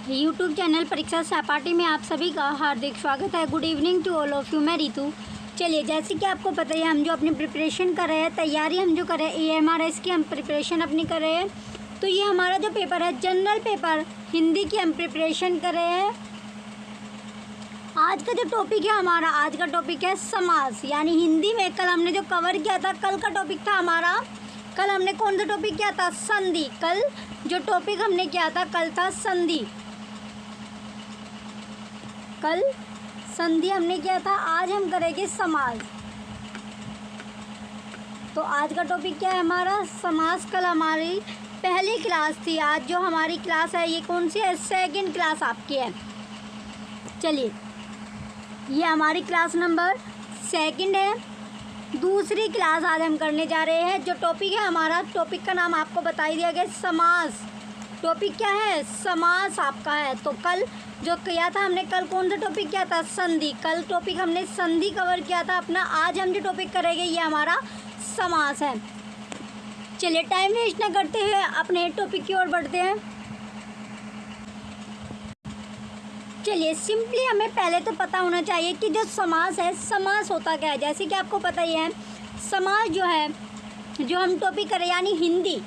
YouTube channel परीक्षा सहपाठी में आप सभी का हार्दिक स्वागत है। Good evening to all of you. मैं रितु। चलिए, जैसे कि आपको पता है हम जो अपनी प्रिपरेशन कर रहे हैं, तैयारी हम जो कर रहे हैं AMRS की हम प्रिपरेशन अपनी कर रहे हैं। तो ये हमारा जो पेपर है जनरल पेपर हिंदी की हम प्रिपरेशन कर रहे हैं। आज का जो टॉपिक है हमारा, आज का टॉपिक है समास, यानी हिंदी में कल हमने जो कवर किया था, कल का टॉपिक था हमारा, कल हमने कौन सा टॉपिक किया था? संधि। कल जो टॉपिक हमने किया था कल था संधि। कल संधि हमने किया था, आज हम करेंगे समास। तो आज का टॉपिक क्या है हमारा? समास। कल हमारी पहली क्लास थी, आज जो हमारी क्लास है ये कौन सी है? सेकंड क्लास आपकी है। चलिए, ये हमारी क्लास नंबर सेकंड है। दूसरी क्लास आज हम करने जा रहे हैं। जो टॉपिक है हमारा, टॉपिक का नाम आपको बता ही दिया गया, समास। टॉपिक क्या है? समास आपका है। तो कल जो किया था हमने, कल कौन सा टॉपिक किया था? संधि। कल टॉपिक हमने संधि कवर किया था अपना। आज हम जो टॉपिक करेंगे ये हमारा समास है। चलिए, टाइम वेस्ट न करते हुए अपने टॉपिक की ओर बढ़ते हैं। चलिए, सिंपली हमें पहले तो पता होना चाहिए कि जो समास है, समास होता क्या है। जैसे कि आपको पता ही है, समास जो है, जो हम टॉपिक करें यानी हिंदी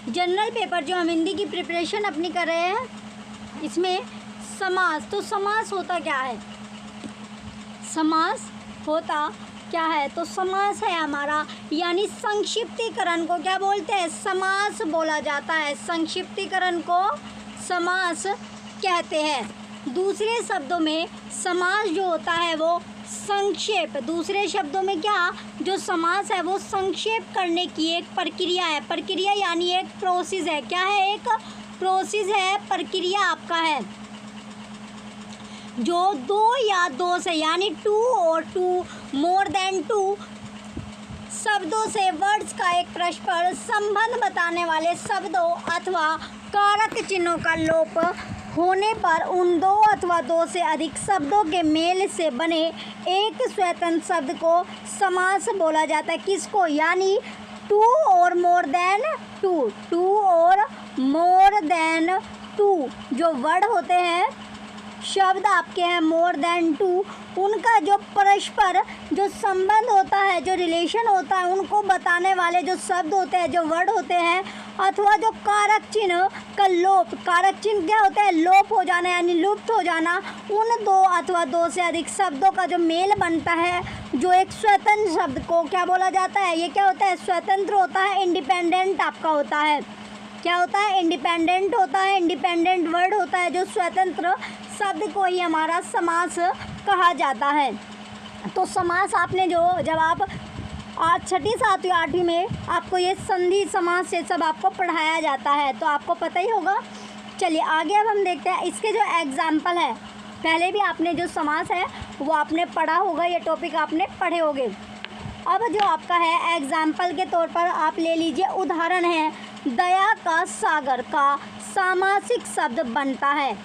जनरल पेपर, जो हम हिंदी की प्रिपरेशन अपनी कर रहे हैं, इसमें समास। तो समास होता क्या है? समास होता क्या है? तो समास है हमारा, यानी संक्षिप्तीकरण को क्या बोलते हैं? समास बोला जाता है। संक्षिप्तीकरण को समास कहते हैं। दूसरे शब्दों में समास जो होता है वो संक्षेप, दूसरे शब्दों में क्या, जो समास है वो संक्षेप करने की एक प्रक्रिया है। प्रक्रिया यानी एक प्रोसेस है। क्या है? एक प्रोसेस है, प्रक्रिया आपका है, जो दो या दो से यानी टू और टू, मोर देन टू शब्दों से वर्ड्स का एक परस्पर संबंध बताने वाले शब्दों अथवा कारक चिन्हों का लोप होने पर उन दो अथवा दो से अधिक शब्दों के मेल से बने एक स्वतंत्र शब्द को समास बोला जाता है। किसको? यानी टू और मोर देन टू, टू और मोर देन टू जो वर्ड होते हैं, शब्द आपके हैं मोर देन टू, उनका जो परस्पर जो संबंध होता है, जो रिलेशन होता है, उनको बताने वाले जो शब्द होते हैं, जो वर्ड होते हैं, अथवा जो कारक चिन्ह का लोप, कारक चिन्ह क्या होता है? लोप हो जाना यानी लुप्त हो जाना। उन दो अथवा दो से अधिक शब्दों का जो मेल बनता है, जो एक स्वतंत्र शब्द को क्या बोला जाता है? ये क्या होता है? स्वतंत्र होता है, इंडिपेंडेंट आपका होता है। क्या होता है? इंडिपेंडेंट होता है, इंडिपेंडेंट वर्ड होता है, जो स्वतंत्र शब्द को ही हमारा समास कहा जाता है। तो समास आपने जब आप आज छठी सातवीं आठवीं में आपको ये संधि समास ये सब आपको पढ़ाया जाता है, तो आपको पता ही होगा। चलिए आगे अब हम देखते हैं इसके जो एग्जाम्पल है। पहले भी आपने जो समास है वो आपने पढ़ा होगा, ये टॉपिक आपने पढ़े होंगे। अब जो आपका है एग्जाम्पल के तौर पर आप ले लीजिए, उदाहरण है, दया का सागर का सामासिक शब्द बनता है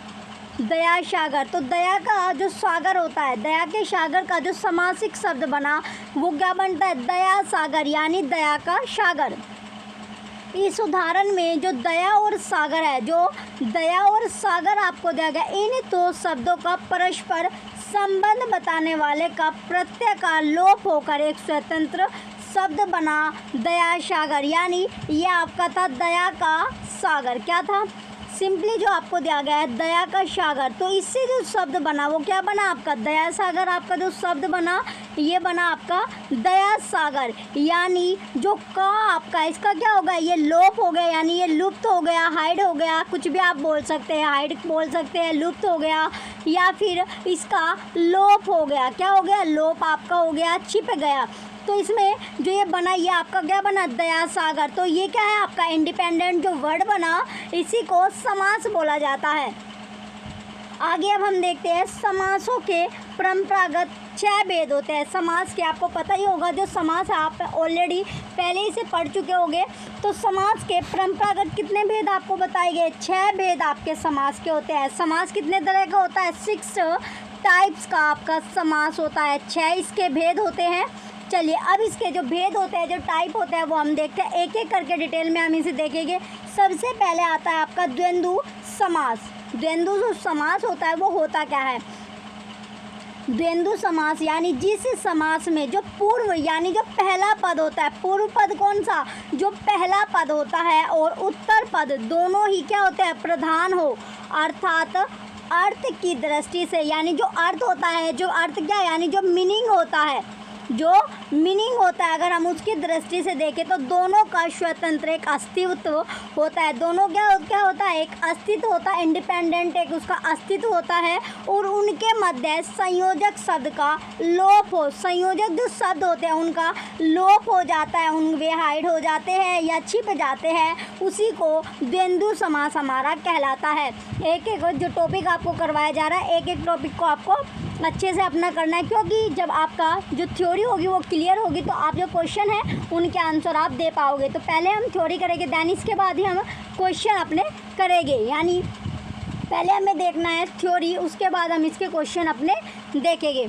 दया सागर। तो दया का जो सागर होता है, दया के सागर का जो समासिक शब्द बना वो क्या बनता है? दया सागर, यानी दया का सागर। इस उदाहरण में जो दया और सागर है, जो दया और सागर आपको दिया गया, इन दो शब्दों का परस्पर संबंध बताने वाले का प्रत्यय का लोप होकर एक स्वतंत्र शब्द बना दया सागर, यानी ये आपका था दया का सागर। क्या था? सिंपली जो आपको दिया गया है दया का सागर, तो इससे जो शब्द बना वो क्या बना आपका? दया सागर। आपका जो शब्द बना ये बना आपका दया सागर, यानी जो का आपका, इसका क्या होगा? ये लोप हो गया, यानी ये लुप्त हो गया, हाइड हो गया, कुछ भी आप बोल सकते हैं, हाइड बोल सकते हैं, लुप्त हो गया, या फिर इसका लोप हो गया। क्या हो गया? लोप आपका हो गया, छिप गया। तो इसमें जो ये बना, ये आपका क्या बना? दया सागर। तो ये क्या है आपका? इंडिपेंडेंट जो वर्ड बना, इसी को समास बोला जाता है। आगे अब हम देखते हैं समासों के परंपरागत 6 भेद होते हैं। समास के आपको पता ही होगा, जो समास है आप ऑलरेडी पहले ही से पढ़ चुके होंगे। तो समास के परंपरागत कितने भेद आपको बताए गए? 6 भेद आपके समास के होते हैं। समास कितने तरह का होता है? 6 टाइप्स का आपका समास होता है। 6 इसके भेद होते हैं। चलिए, अब इसके जो भेद होते हैं, जो टाइप होते हैं, वो हम देखते हैं एक एक करके डिटेल में हम इसे देखेंगे। सबसे पहले आता है आपका द्वंद्व समास। द्वंद्व समास होता है वो होता क्या है? द्वंद्व समास यानी जिस समास में जो पूर्व यानी जो पहला पद होता है, पूर्व पद कौन सा? जो पहला पद होता है, और उत्तर पद दोनों ही क्या होते हैं? प्रधान हो, अर्थात अर्थ की दृष्टि से, यानी जो अर्थ होता है, जो अर्थ क्या यानी जो मीनिंग होता है, जो मीनिंग होता है, अगर हम उसकी दृष्टि से देखें तो दोनों का स्वतंत्र एक अस्तित्व होता है। दोनों क्या होता है? एक अस्तित्व होता है, इंडिपेंडेंट एक उसका अस्तित्व होता है, और उनके मध्य संयोजक शब्द का लोप हो, संयोजक जो शब्द होते हैं उनका लोप हो जाता है, उन वे हाइड हो जाते हैं या छिप जाते हैं, उसी को द्वंद्व समास हमारा कहलाता है। एक एक जो टॉपिक आपको करवाया जा रहा है, एक एक टॉपिक को आपको अच्छे से अपना करना है, क्योंकि जब आपका जो थ्योरी होगी वो क्लियर होगी तो आप जो क्वेश्चन है उनके आंसर आप दे पाओगे। तो पहले हम थ्योरी करेंगे, देन इसके बाद ही हम क्वेश्चन अपने करेंगे, यानी पहले हमें देखना है थ्योरी, उसके बाद हम इसके क्वेश्चन अपने देखेंगे।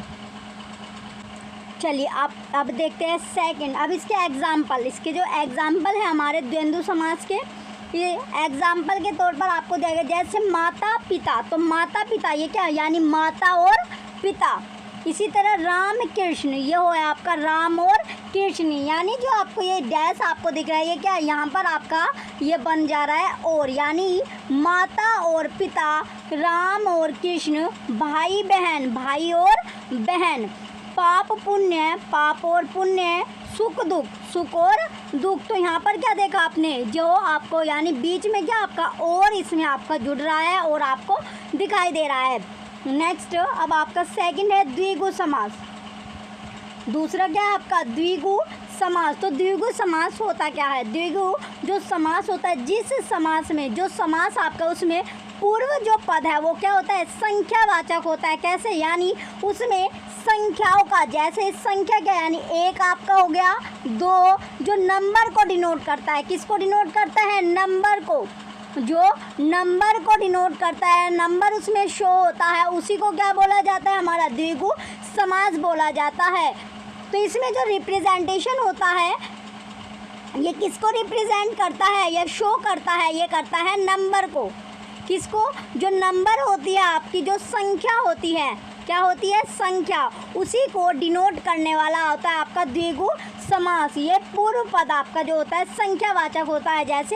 चलिए आप अब देखते हैं सेकंड। अब इसके एग्जाम्पल, इसके जो एग्जाम्पल है हमारे द्वंद्व समास के, ये एग्जाम्पल के तौर पर आपको देगा, जैसे माता पिता, तो माता पिता ये क्या यानी माता और पिता। इसी तरह राम कृष्ण, ये हो है आपका राम और कृष्ण, यानी जो आपको ये डैश आपको दिख रहा है ये क्या यहाँ पर आपका ये बन जा रहा है और, यानी माता और पिता, राम और कृष्ण, भाई बहन, भाई और बहन, पाप पुण्य, पाप और पुण्य, सुख दुख, सुख और दुख। तो यहाँ पर क्या देखा आपने, जो आपको यानी बीच में क्या आपका और इसमें आपका जुड़ रहा है और आपको दिखाई दे रहा है। नेक्स्ट अब आपका सेकंड है द्विगु समास। दूसरा क्या है आपका द्विगु समास। तो द्विगु समास होता क्या है? द्विगु जो समास होता है, जिस समास में जो समास आपका उसमें पूर्व जो पद है वो क्या होता है? संख्यावाचक होता है। कैसे? यानी उसमें संख्याओं का, जैसे संख्या क्या यानी एक आपका हो गया, दो जो नंबर को डिनोट करता है, किसको डिनोट करता है? नंबर को, जो नंबर को डिनोट करता है, नंबर उसमें शो होता है, उसी को क्या बोला जाता है? हमारा द्विगु समास बोला जाता है। तो इसमें जो रिप्रेजेंटेशन होता है ये किसको रिप्रेजेंट करता है? ये शो करता है, ये करता है नंबर को। किसको? जो नंबर होती है आपकी, जो संख्या होती है, क्या होती है? संख्या, उसी को डिनोट करने वाला होता है आपका द्विगु समास। ये पूर्व पद आपका जो होता है संख्यावाचक होता है। जैसे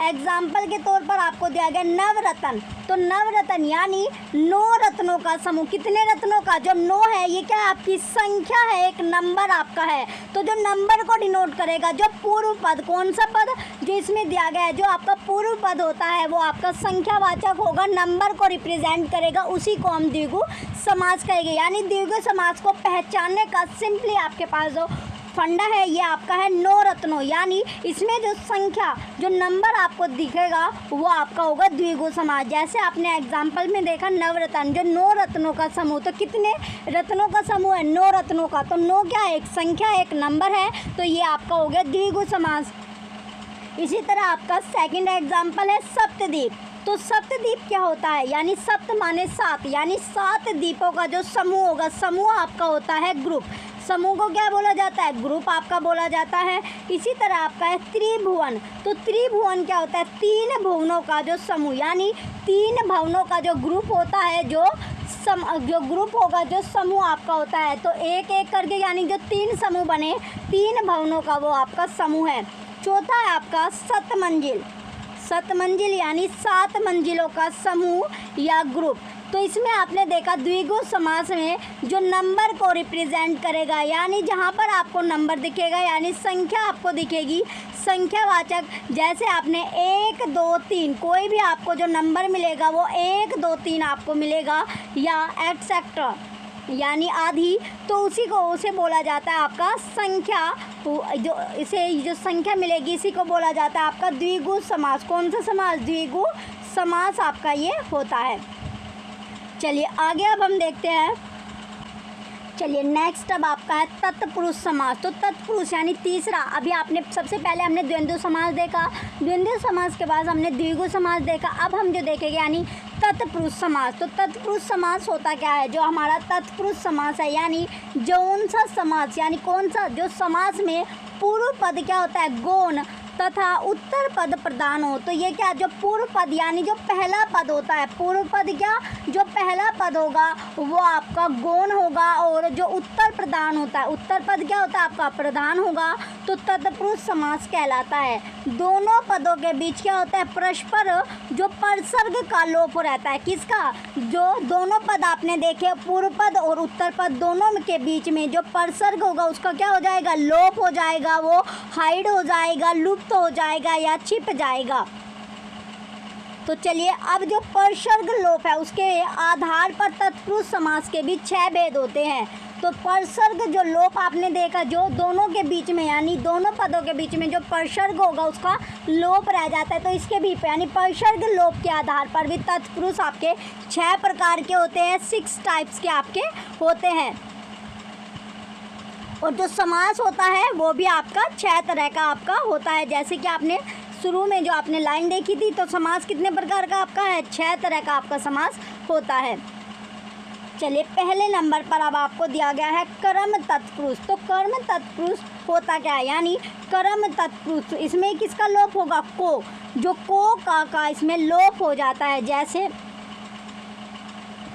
एग्जाम्पल के तौर पर आपको दिया गया नवरत्न, तो नवरत्न यानी 9 रत्नों का समूह। कितने रत्नों का? जो 9 है, ये क्या आपकी संख्या है, एक नंबर आपका है। तो जो नंबर को डिनोट करेगा, जो पूर्व पद, कौन सा पद जो इसमें दिया गया है, जो आपका पूर्व पद होता है वो आपका संख्यावाचक होगा, नंबर को रिप्रेजेंट करेगा, उसी को हम द्विगु समास कहेंगे। यानी द्विगु समास को पहचानने का सिंपली आपके पास जो फंडा है ये आपका है 9 रत्नों, यानी इसमें जो संख्या, जो नंबर आपको दिखेगा वो आपका होगा द्विगु समास। जैसे आपने एग्जाम्पल में देखा नवरत्न, जो 9 रत्नों का समूह, तो कितने रत्नों का समूह है? 9 रत्नों का। तो 9 क्या है? एक संख्या, एक नंबर है, तो ये आपका हो गया द्विगु समास। इसी तरह आपका सेकंड एग्जाम्पल है सप्तद्वीप। तो सप्तद्वीप क्या होता है? यानी सप्त माने 7, यानी 7 द्वीपों का जो समूह होगा, समूह आपका होता है ग्रुप। समूह को क्या बोला जाता है? ग्रुप आपका बोला जाता है। इसी तरह आपका है त्रिभुवन। तो त्रिभुवन क्या होता है? 3 भुवनों का जो समूह, यानी 3 भवनों का जो ग्रुप होता है, जो ग्रुप होगा, जो समूह आपका होता है। तो एक एक करके यानी जो 3 समूह बने, 3 भवनों का वो आपका समूह है। चौथा है आपका सतमंजिल। सतमंजिल यानी 7 मंजिलों का समूह या ग्रुप। तो इसमें आपने देखा द्विगु समास में जो नंबर को रिप्रेजेंट करेगा, यानी जहाँ पर आपको नंबर दिखेगा, यानी संख्या आपको दिखेगी, संख्यावाचक। जैसे आपने 1 2 3, कोई भी आपको जो नंबर मिलेगा वो 1 2 3 आपको मिलेगा, या एक्सेट्रा यानी आधी, तो उसी को उसे बोला जाता है आपका संख्या। जो इसे जो संख्या मिलेगी इसी को बोला जाता है आपका द्विगु समास। कौन सा समास? द्विगु समास आपका ये होता है। चलिए आगे अब हम देखते हैं। चलिए नेक्स्ट अब आपका है तत्पुरुष समास। तो तत्पुरुष यानी तीसरा, अभी आपने सबसे पहले हमने द्वंद्व समास देखा, द्वंद्व समास के बाद हमने द्विगु समास देखा, अब हम जो देखेंगे यानी तत्पुरुष समास। तो तत्पुरुष समास होता क्या है? जो हमारा तत्पुरुष समास है, यानी जौन सा समास, यानी कौन सा जो समास में पूर्व पद क्या होता है? गौण, तथा उत्तर पद प्रधान हो। तो ये क्या, जो पूर्व पद यानी जो पहला पद होता है, पूर्व पद क्या, जो पहला पद होगा वो आपका गौण होगा, और जो उत्तर प्रधान होता है, उत्तर पद क्या होता है आपका प्रधान होगा, तो तत्पुरुष समास कहलाता है। दोनों पदों के बीच क्या होता है, परस्पर जो परसर्ग का लोप रहता है। किसका, जो दोनों पद आपने देखे, पूर्व पद और उत्तर पद, दोनों के बीच में जो परसर्ग होगा उसका क्या हो जाएगा, लोप हो जाएगा, वो हाइड हो जाएगा, लुप्त हो जाएगा या छिप जाएगा। तो चलिए, अब जो परसर्ग लोप है उसके आधार पर तत्पुरुष समास के भी 6 भेद होते हैं। तो परसर्ग जो लोप आपने देखा, जो दोनों के बीच में यानी दोनों पदों के बीच में जो परसर्ग होगा उसका लोप रह जाता है, तो इसके भी यानी परसर्ग लोप के आधार पर भी तत्पुरुष आपके 6 प्रकार के होते हैं, 6 टाइप्स के आपके होते हैं। और जो समास होता है वो भी आपका 6 तरह का आपका होता है। जैसे कि आपने शुरू में जो आपने लाइन देखी थी, तो समास कितने प्रकार का आपका है, 6 तरह का आपका समास होता है। चलिए, पहले नंबर पर अब आपको दिया गया है कर्म तत्पुरुष। तो कर्म तत्पुरुष होता क्या है, यानी कर्म तत्पुरुष, इसमें किसका लोप होगा, को, जो को का इसमें लोप हो जाता है। जैसे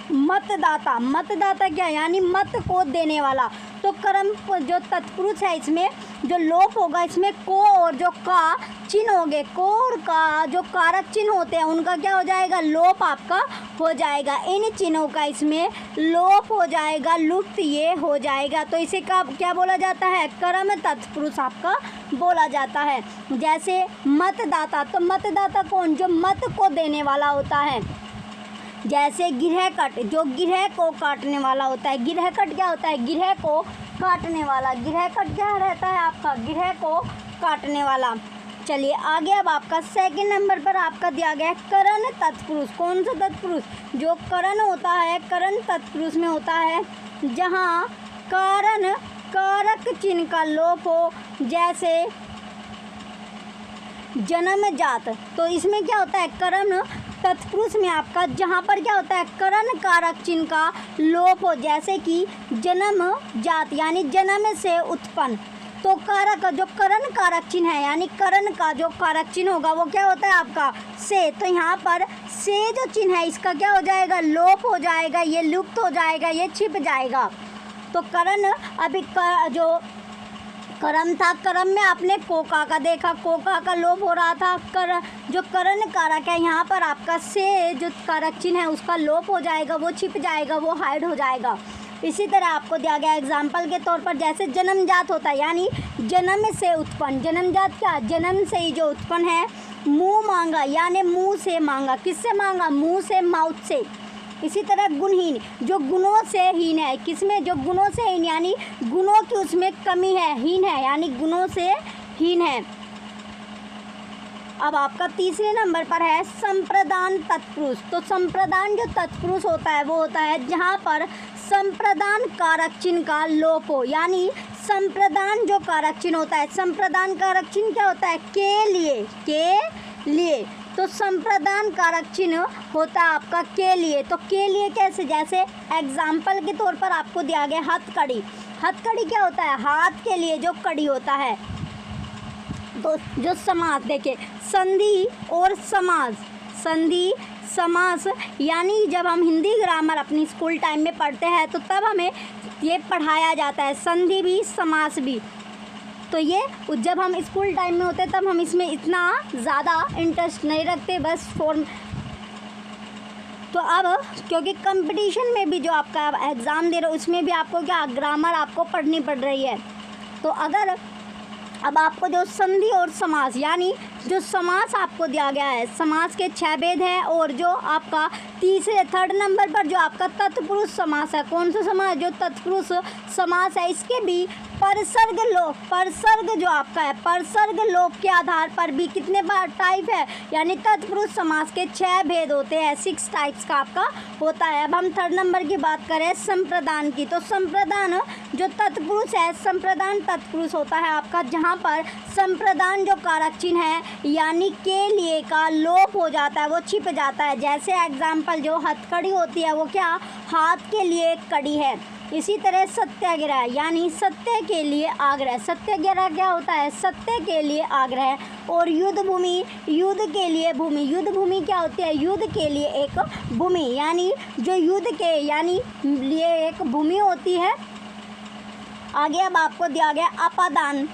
मतदाता, मतदाता क्या, यानी मत को देने वाला। तो कर्म जो तत्पुरुष है इसमें जो लोप होगा, इसमें को और जो का चिन्ह होंगे, को और का जो कारक चिन्ह होते हैं उनका क्या हो जाएगा, लोप आपका हो जाएगा। इन चिन्हों का इसमें लोप हो जाएगा, लुप्त ये हो जाएगा। तो इसे क्या बोला जाता है, कर्म तत्पुरुष आपका बोला जाता है। जैसे मतदाता, तो मतदाता कौन, जो मत को देने वाला होता है। जैसे गिरहकट, जो गिरह को काटने वाला होता है। गिरहकट क्या होता है, गिरह को काटने वाला। गिरहकट क्या रहता है आपका, गिरह को काटने वाला। चलिए आगे, अब आपका सेकंड नंबर पर आपका दिया गया है करण तत्पुरुष। कौन सा तत्पुरुष, जो करण होता है, करण तत्पुरुष में होता है जहाँ कारण कारक चिन्ह का लोप हो। जैसे जन्मजात, तो इसमें क्या होता है, करण तत्पुरुष में आपका जहाँ पर क्या होता है, करण कारक चिन्ह का लोप हो। जैसे कि जन्म जात यानी जन्म से उत्पन्न, तो कारक जो करण कारक चिन्ह है यानी करण का जो कारक चिन्ह होगा वो क्या होता है आपका से। तो यहाँ पर से जो चिन्ह है इसका क्या हो जाएगा, लोप हो जाएगा, ये लुप्त हो जाएगा, ये छिप जाएगा। तो करण अभी जो करम था, करम में आपने कोका का देखा, कोका का लोप हो रहा था। जो करण कारक है यहाँ पर आपका से जो कारक चिन्ह है उसका लोप हो जाएगा, वो छिप जाएगा, वो हाइड हो जाएगा। इसी तरह आपको दिया गया एग्जाम्पल के तौर पर, जैसे जन्मजात होता है यानी जन्म से उत्पन्न। जन्मजात क्या, जन्म से ही जो उत्पन्न है। मुँह मांगा यानी मुँह से मांगा, किससे मांगा, मुँह से, माउथ से। इसी तरह गुणहीन, जो गुणों से हीन है। किसमें, जो गुणों से हीन यानी गुणों की उसमें कमी है, हीन है यानी गुणों से हीन है। अब आपका तीसरे नंबर पर है संप्रदान तत्पुरुष। तो संप्रदान जो तत्पुरुष होता है वो होता है जहाँ पर संप्रदान कारक चिन्ह का लोप हो। यानी संप्रदान जो कारक चिन्ह होता है, संप्रदान कारक चिन्ह क्या होता है, के लिए। तो संप्रदान कारक चिन्ह होता है आपका के लिए। तो के लिए कैसे, जैसे एग्जाम्पल के तौर पर आपको दिया गया हथकड़ी। हथकड़ी क्या होता है, हाथ के लिए जो कड़ी होता है। तो जो समास देखिए, संधि और समास, संधि समास यानी जब हम हिंदी ग्रामर अपनी स्कूल टाइम में पढ़ते हैं तो तब हमें ये पढ़ाया जाता है, संधि भी समास भी। तो ये जब हम स्कूल टाइम में होते हैं तब हम इसमें इतना ज़्यादा इंटरेस्ट नहीं रखते, बस फॉर्म। तो अब क्योंकि कंपटीशन में भी जो आपका एग्ज़ाम दे रहे हो उसमें भी आपको क्या ग्रामर आपको पढ़नी पड़ रही है। तो अगर अब आपको जो संधि और समास यानी जो समास आपको दिया गया है, समास के 6 भेद हैं। और जो आपका थर्ड नंबर पर जो आपका तत्पुरुष समास है, कौन सा समास, जो तत्पुरुष समास है, इसके भी परसर्ग लोप, परसर्ग जो आपका है, परसर्ग लोप के आधार पर भी कितने बार टाइप है, यानी तत्पुरुष समास के 6 भेद होते हैं, 6 टाइप्स का आपका होता है। अब हम थर्ड नंबर की बात करें संप्रदान की। तो संप्रदान जो तत्पुरुष है, संप्रदान तत्पुरुष होता है आपका जहाँ पर संप्रदान जो कारक चिन्ह है यानी के लिए का लोप हो जाता है, वो छिप जाता है। जैसे एग्जाम्पल जो हथकड़ी होती है वो क्या, हाथ के लिए एक कड़ी है। इसी तरह सत्याग्रह यानी सत्य के लिए आग्रह, सत्याग्रह क्या होता है? सत्य के लिए आग्रह। और युद्ध भूमि, युद्ध के लिए भूमि, युद्ध भूमि क्या होती है? युद्ध के लिए एक भूमि, यानी जो युद्ध के यानी लिए एक भूमि होती है। आगे अब आपको दिया गया अपादान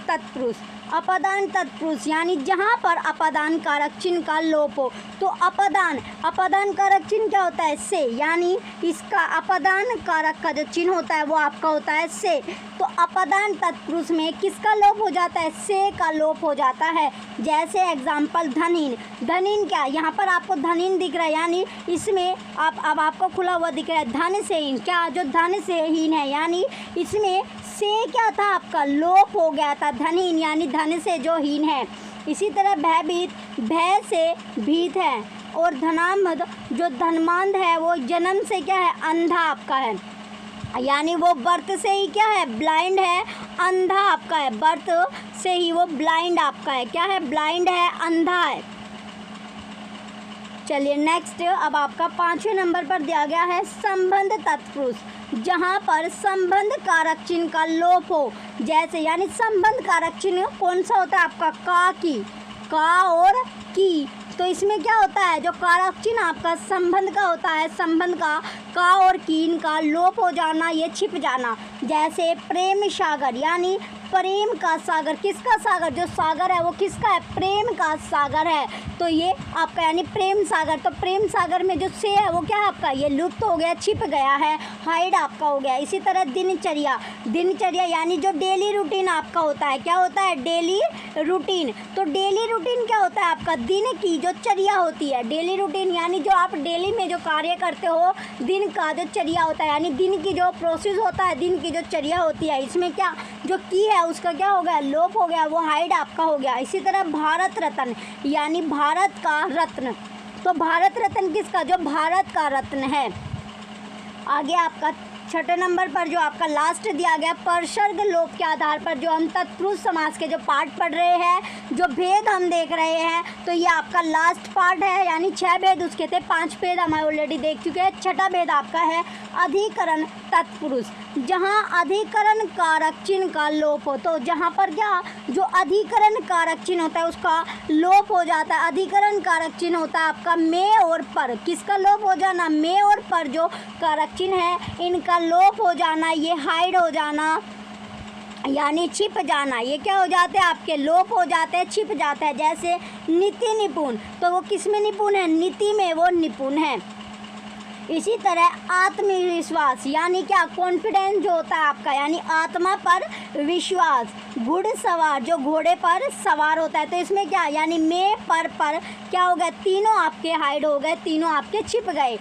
तत्पुरुष, अपादान तत्पुरुष यानी जहाँ पर अपादान कारक चिन्ह का लोप हो। तो अपादान, अपादान कारक चिन्ह क्या होता है? से, यानी इसका अपादान कारक का जो चिन्ह होता है वो आपका होता है से। तो अपादान तत्पुरुष में किसका लोप हो जाता है? से का लोप हो जाता है। जैसे एग्जाम्पल धनहीन, धनहीन क्या, यहाँ पर आपको धनहीन दिख रहा है, यानी इसमें अब आपको खुला हुआ दिख रहा है धन से हीन, क्या जो धन से हीन है, यानी इसमें से क्या था? आपका लोप हो गया था, धनहीन यानी धन से जो हीन है। इसी तरह भयभीत, भय से भीत है। और धनामद, जो धनमंद है वो जन्म से क्या है? अंधा आपका है, यानी वो बर्थ से ही क्या है? ब्लाइंड है, अंधा आपका है, बर्थ से ही वो ब्लाइंड आपका है, क्या है? ब्लाइंड है, अंधा है। चलिए नेक्स्ट, अब आपका 5वें नंबर पर दिया गया है संबंध तत्पुरुष, जहाँ पर संबंध कारक चिन्ह का लोप हो। जैसे यानी संबंध कारक चिन्ह कौन सा होता है आपका? का, की, का और की। तो इसमें क्या होता है? जो कारक चिन्ह आपका संबंध का होता है, संबंध का और कीन का लोप हो जाना, ये छिप जाना। जैसे प्रेम सागर, यानी प्रेम का सागर, किसका सागर? जो सागर है वो किसका है? प्रेम का सागर है। तो ये आपका यानी प्रेम सागर। तो प्रेम सागर में जो से है वो क्या है आपका? ये लुप्त हो गया, छिप गया है, हाइड आपका हो गया। इसी तरह दिनचर्या, दिनचर्या यानी जो डेली रूटीन आपका होता है, क्या होता है? Daily routine. तो डेली रूटीन क्या होता है आपका? दिन की जो चर्या होती है, डेली रूटीन यानी जो आप डेली में जो कार्य करते हो, दिन का जो चर्या होता है, यानी दिन की जो प्रोसेस होता है, दिन की जो चर्या होती है, इसमें क्या जो की है उसका क्या हो गया? लोप हो गया, वो हाइड आपका हो गया। इसी तरह भारत रत्न यानी भारत का रत्न। तो भारत रत्न किसका? जो भारत का रत्न है। आगे आपका 6ठे नंबर पर जो आपका लास्ट दिया गया परसर्ग लोप के आधार पर जो हम तत्पुरुष समास के जो पार्ट पढ़ रहे हैं, जो भेद हम देख रहे हैं, तो ये आपका लास्ट पार्ट है। यानी 6 भेद उसके थे, 5 भेद हम ऑलरेडी देख चुके हैं। 6ठा भेद आपका है अधिकरण तत्पुरुष, जहाँ अधिकरण कारक चिन्ह का लोप हो। तो जहाँ पर क्या जो अधिकरण कारक चिन्ह होता है उसका लोप हो जाता है। अधिकरण कारक चिन्ह होता है आपका में और पर, किसका लोप हो जाना? में और पर जो कारक चिन्ह है इनका लोप हो जाना, ये हाइड हो जाना यानी छिप जाना। ये क्या हो जाते हैं आपके? लोप हो जाते हैं, छिप जाते हैं। जैसे नीति निपुण, तो वो किस में निपुण है? नीति में वो निपुण है। इसी तरह आत्मविश्वास यानी क्या? कॉन्फिडेंस जो होता है आपका, यानी आत्मा पर विश्वास। घुड़सवार, जो घोड़े पर सवार होता है। तो इसमें क्या यानी में पर क्या हो गए? तीनों आपके हाइड हो गए, तीनों आपके छिप गए।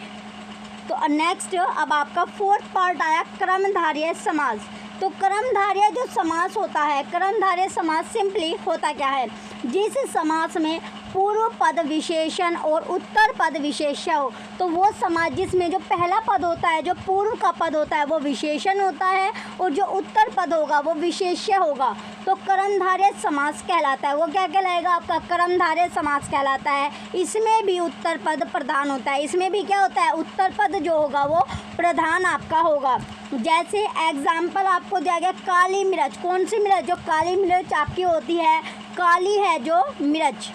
तो नेक्स्ट अब आपका 4th पार्ट आया क्रमधारय समास। तो क्रमधारय जो समास होता है, क्रमधारय समास सिंपली होता क्या है? जिस समास में पूर्व पद विशेषण और उत्तर पद विशेष्य हो, तो वो समास जिसमें जो पहला पद होता है, जो पूर्व का पद होता है वो विशेषण होता है और जो उत्तर पद होगा वो विशेष्य होगा, तो क्रमधारय समास कहलाता है। वो क्या कहलाएगा आपका? क्रमधारय समास कहलाता है। इसमें भी उत्तर पद प्रधान होता है, इसमें भी क्या होता है? उत्तर पद जो होगा वो प्रधान आपका होगा। जैसे एग्जाम्पल आपको दिया गया काली मिर्च, कौन सी मिर्च? जो काली मिर्च आपकी होती है, काली है जो मिर्च।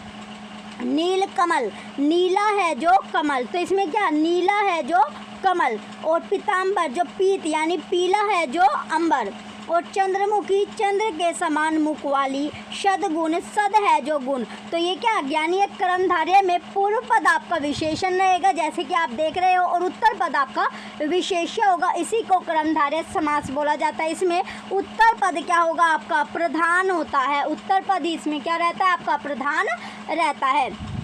नील कमल, नीला है जो कमल, तो इसमें क्या? नीला है जो कमल। और पीताम्बर, जो पीत यानी पीला है जो अंबर। और चंद्रमुखी, चंद्र के समान मुख वाली। सदगुण, सद है जो गुण। तो ये क्या यानी एक क्रमधारय में पूर्व पद आपका विशेषण रहेगा जैसे कि आप देख रहे हो, और उत्तर पद आपका विशेष्य होगा। इसी को क्रमधारय समास बोला जाता है। इसमें उत्तर पद क्या होगा आपका? प्रधान होता है। उत्तर पद ही इसमें क्या रहता है आपका? प्रधान रहता है।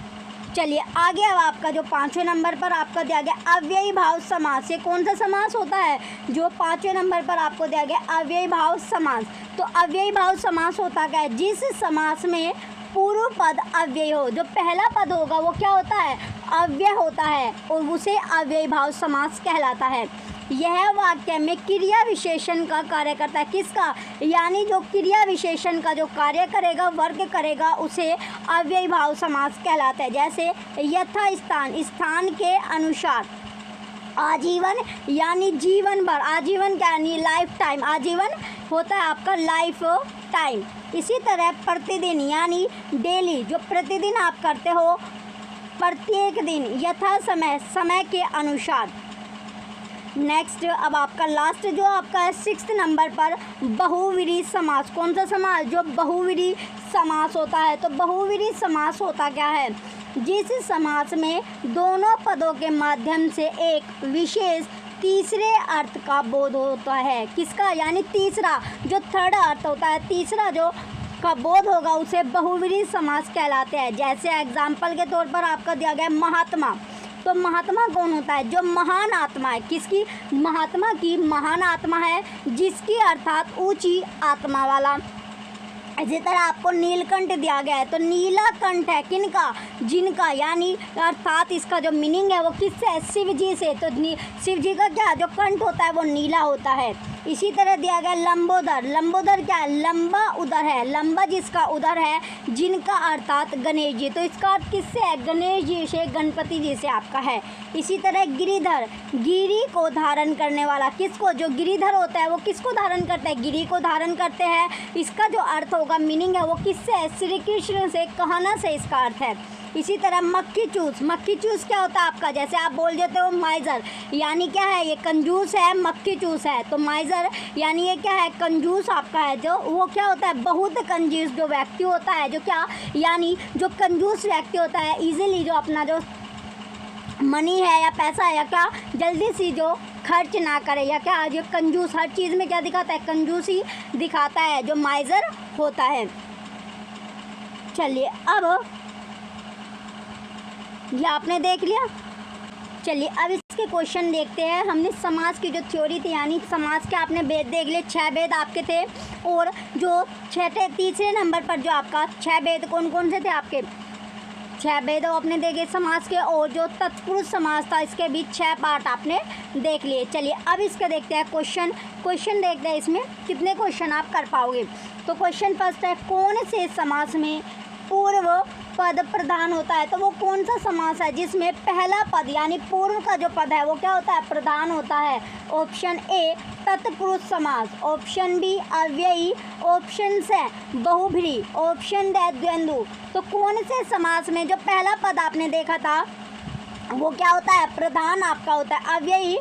चलिए आगे अब आपका जो 5वें नंबर पर आपका दिया गया अव्ययी भाव समास। ये कौन सा समास होता है? जो 5वें नंबर पर आपको दिया गया अव्ययी भाव समास। तो अव्ययी भाव समास होता क्या है? जिस समास में पूर्व पद अव्यय हो, जो पहला पद होगा वो क्या होता है? अव्यय होता है और उसे अव्ययी भाव समास कहलाता है। यह वाक्य में क्रिया विशेषण का कार्य करता है। किसका? यानी जो क्रिया विशेषण का जो कार्य करेगा, वर्ग करेगा, उसे अव्ययी भाव समास कहलाता है। जैसे यथा स्थान, स्थान के अनुसार। आजीवन यानी जीवन भर, आजीवन क्या यानी लाइफ टाइम, आजीवन होता है आपका लाइफ टाइम। इसी तरह प्रतिदिन यानी डेली, जो प्रतिदिन आप करते हो, प्रत्येक दिन, यथा समय, समय के अनुसार। नेक्स्ट अब आपका लास्ट जो आपका है 6th नंबर पर बहुव्रीहि समास। कौन सा समास? जो बहुव्रीहि समास होता है। तो बहुव्रीहि समास होता क्या है? जिस समास में दोनों पदों के माध्यम से एक विशेष तीसरे अर्थ का बोध होता है। किसका? यानी तीसरा, जो थर्ड अर्थ होता है, तीसरा जो का बोध होगा उसे बहुव्रीहि समास कहलाते हैं। जैसे एग्जाम्पल के तौर पर आपका दिया गया महात्मा। तो महात्मा कौन होता है? जो महान आत्मा है। किसकी? महात्मा की। महान आत्मा है जिसकी अर्थात ऊंची आत्मा वाला। इसी तरह आपको नीलकंठ दिया गया है। तो नीला कंठ है किनका? जिनका, यानी अर्थात इसका जो मीनिंग है वो किससे है? शिव जी से। तो शिव जी का क्या जो कंठ होता है वो नीला होता है। इसी तरह दिया गया लंबोदर। लंबोदर क्या है? लंबा उदर है, लंबा जिसका उदर है, जिनका अर्थात गणेश जी। तो इसका अर्थ किससे है? गणेश जी से, गणपति जी से आपका है। इसी तरह गिरिधर, गिरी को धारण करने वाला। किसको? जो गिरिधर होता है वो किसको धारण करता है? गिरी को धारण करते हैं। इसका जो अर्थ होगा, मीनिंग है वो किससे है? श्री कृष्ण से, कहना से इसका अर्थ है। इसी तरह मक्खी चूस। मक्खी चूस क्या होता है आपका? जैसे आप बोल देते हो माइजर, यानी क्या है? ये कंजूस है, मक्खी चूस है। तो माइजर यानी ये क्या है? कंजूस आपका है। जो वो क्या होता है? बहुत कंजूस जो व्यक्ति होता है, जो क्या, यानी जो कंजूस व्यक्ति होता है, इजीली जो अपना जो मनी है या पैसा है या क्या, जल्दी सी जो खर्च ना करे या क्या, जो कंजूस हर चीज़ में क्या दिखाता है? कंजूसी दिखाता है, जो माइजर होता है। चलिए अब ये आपने देख लिया। चलिए अब इसके क्वेश्चन देखते हैं। हमने समाज की जो थ्योरी थी, यानी समाज के आपने भेद देख लिए, 6 भेद आपके थे। और जो तीसरे नंबर पर जो आपका 6 भेद कौन कौन से थे आपके? 6 भेद आपने देखे समाज के। और जो तत्पुरुष समाज था, इसके भी 6 पार्ट आपने देख लिए। चलिए अब इसके देखते हैं क्वेश्चन देखते हैं इसमें कितने क्वेश्चन आप कर पाओगे। तो क्वेश्चन फर्स्ट है, कौन से समास में पूर्व पद प्रधान होता है? तो वो कौन सा समास है जिसमें पहला पद यानी पूर्व का जो पद है वो क्या होता है? प्रधान होता है। ऑप्शन ए तत्पुरुष समास, ऑप्शन बी अव्ययी, ऑप्शन से बहुव्रीहि, ऑप्शन डी द्वंद्व। तो कौन से समास में जो पहला पद आपने देखा था वो क्या होता है? प्रधान आपका होता है। अव्ययी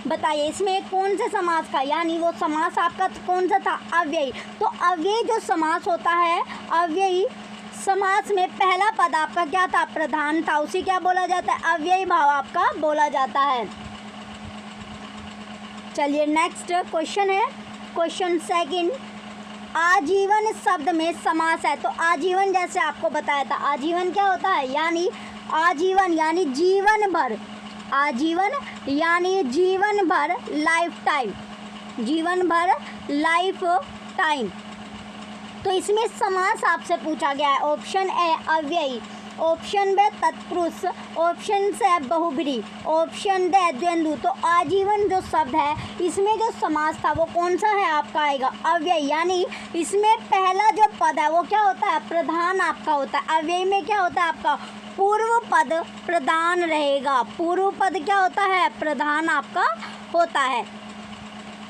बताइए इसमें कौन से समास का, यानी वो समास आपका कौन सा था? अव्ययी। तो अव्ययी जो समास होता है, अव्ययी समास में पहला पद आपका क्या था? प्रधान था। उसी क्या बोला जाता है? अव्ययी भाव आपका बोला जाता है। चलिए नेक्स्ट क्वेश्चन है, क्वेश्चन सेकंड, आजीवन शब्द में समास है। तो आजीवन जैसे आपको बताया था, आजीवन क्या होता है? यानी आजीवन यानी जीवन भर, आजीवन यानी जीवन भर, लाइफ टाइम, जीवन भर लाइफ टाइम। तो इसमें समास आपसे पूछा गया है। ऑप्शन ए अव्ययी, ऑप्शन बी तत्पुरुष, ऑप्शन से बहुव्रीहि, ऑप्शन डी द्वंद्व। तो आजीवन जो शब्द है इसमें जो समास था वो कौन सा है आपका? आएगा अव्ययी, यानी इसमें पहला जो पद है वो क्या होता है? प्रधान आपका होता है। अव्ययी में क्या होता है आपका? पूर्व पद प्रधान रहेगा। पूर्व पद क्या होता है? प्रधान आपका होता है।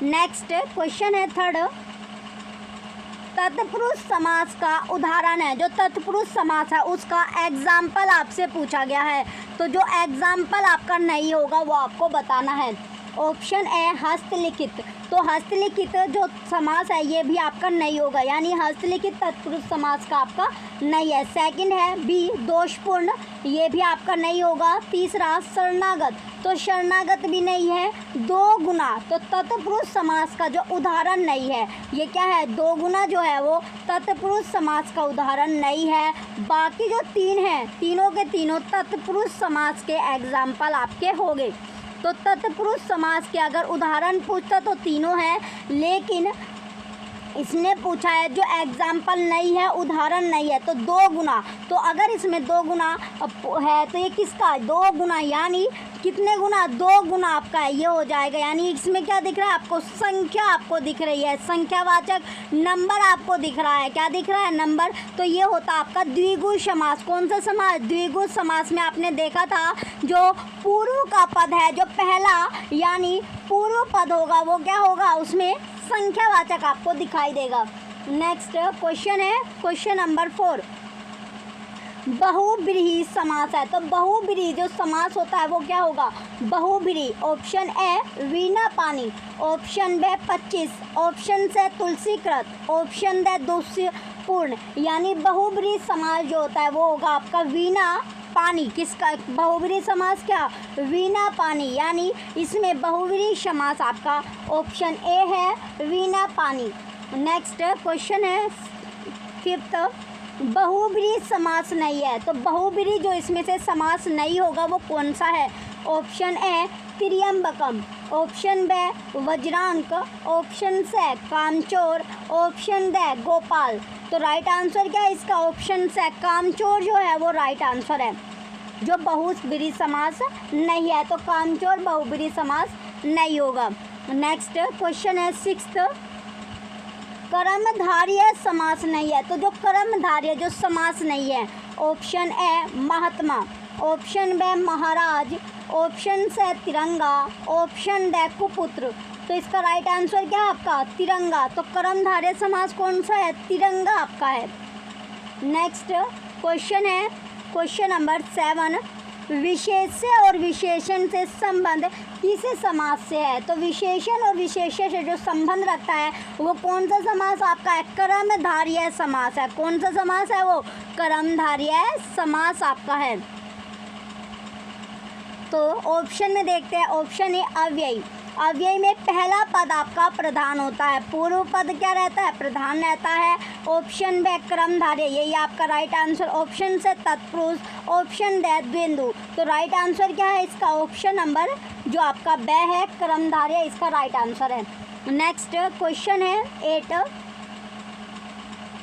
नेक्स्ट क्वेश्चन है थर्ड, तत्पुरुष समास का उदाहरण है। जो तत्पुरुष समास है उसका एग्जाम्पल आपसे पूछा गया है। तो जो एग्जाम्पल आपका नहीं होगा वो आपको बताना है। ऑप्शन ए हस्तलिखित, तो हस्तलिखित जो समास है ये भी आपका नहीं होगा, यानी हस्तलिखित तत्पुरुष समास का आपका नहीं है। सेकंड है बी दोषपूर्ण, ये भी आपका नहीं होगा। तीसरा शरणागत, तो शरणागत भी नहीं है। दो गुना, तो तत्पुरुष समास का जो उदाहरण नहीं है, ये क्या है? दो गुना जो है वो तत्पुरुष समास का उदाहरण नहीं है। बाकी जो 3 हैं, तीनों के तीनों तत्पुरुष समास के एग्जाम्पल आपके हो गए। तो तत्पुरुष समास के अगर उदाहरण पूछता तो तीनों हैं, लेकिन इसने पूछा है जो एग्जाम्पल नहीं है, उदाहरण नहीं है, तो 2 गुना। तो अगर इसमें 2 गुना है तो ये किसका? 2 गुना यानी कितने गुना, 2 गुना आपका है, ये हो जाएगा। यानी इसमें क्या दिख रहा है आपको, संख्या आपको दिख रही है, संख्यावाचक नंबर आपको दिख रहा है। क्या दिख रहा है, नंबर। तो ये होता आपका द्विगु समास। कौन सा समास, द्विगु समास में आपने देखा था जो पूर्व का पद है, जो पहला यानी पूर्व पद होगा वो क्या होगा, उसमें संख्यावाचक आपको दिखाई देगा। नेक्स्ट क्वेश्चन है क्वेश्चन नंबर 4, बहुब्रीहि समास है। तो बहुब्रीहि जो समास होता है वो क्या होगा, बहुब्रीहि। ऑप्शन ए वीणा पानी, ऑप्शन बी 25, ऑप्शन से तुलसीकृत, ऑप्शन डी दूष्यपूर्ण। यानी बहुब्रीहि समास जो होता है वो होगा आपका वीणा पानी। किसका बहुब्रीहि समास, क्या, वीणा पानी। यानी इसमें बहुब्रीहि समास आपका ऑप्शन ए है, वीणा पानी। नेक्स्ट क्वेश्चन है 5th, बहुब्रीहि समास नहीं है। तो बहुब्रीहि जो इसमें से समास नहीं होगा वो कौन सा है, ऑप्शन ए त्र्यंबकम, ऑप्शन बी वज्रांक, ऑप्शन से कामचोर, ऑप्शन डी गोपाल। तो राइट आंसर क्या है इसका, ऑप्शन से कामचोर जो है वो राइट आंसर है, जो बहुब्रीहि समास नहीं है। तो कामचोर बहुब्रीहि समास नहीं होगा। नेक्स्ट क्वेश्चन है 6th, कर्मधारय समास नहीं है। तो जो कर्मधारय जो समास नहीं है, ऑप्शन ए महात्मा, ऑप्शन बी महाराज, ऑप्शन से तिरंगा, ऑप्शन डी कुपुत्र। तो इसका राइट आंसर क्या है आपका, तिरंगा। तो कर्मधारय समास कौन सा है, तिरंगा आपका है। नेक्स्ट क्वेश्चन है क्वेश्चन नंबर 7, विशेष्य और विशेषण से संबंध किस समास से है। तो विशेषण और विशेष्य से जो संबंध रखता है वो कौन सा समास आपका है, कर्मधारय समास है। कौन सा समास है वो, कर्मधारय समास आपका है। तो ऑप्शन में देखते हैं, ऑप्शन ए अव्ययी। अव्यय में पहला पद आपका प्रधान होता है, पूर्व पद क्या रहता है, प्रधान रहता है। ऑप्शन बी कर्मधारय, यही आपका राइट आंसर। ऑप्शन से तत्पुरुष, ऑप्शन डी द्वंद्व। तो राइट आंसर क्या है इसका, ऑप्शन नंबर जो आपका बी है कर्मधारय, इसका राइट आंसर है। नेक्स्ट क्वेश्चन है 8,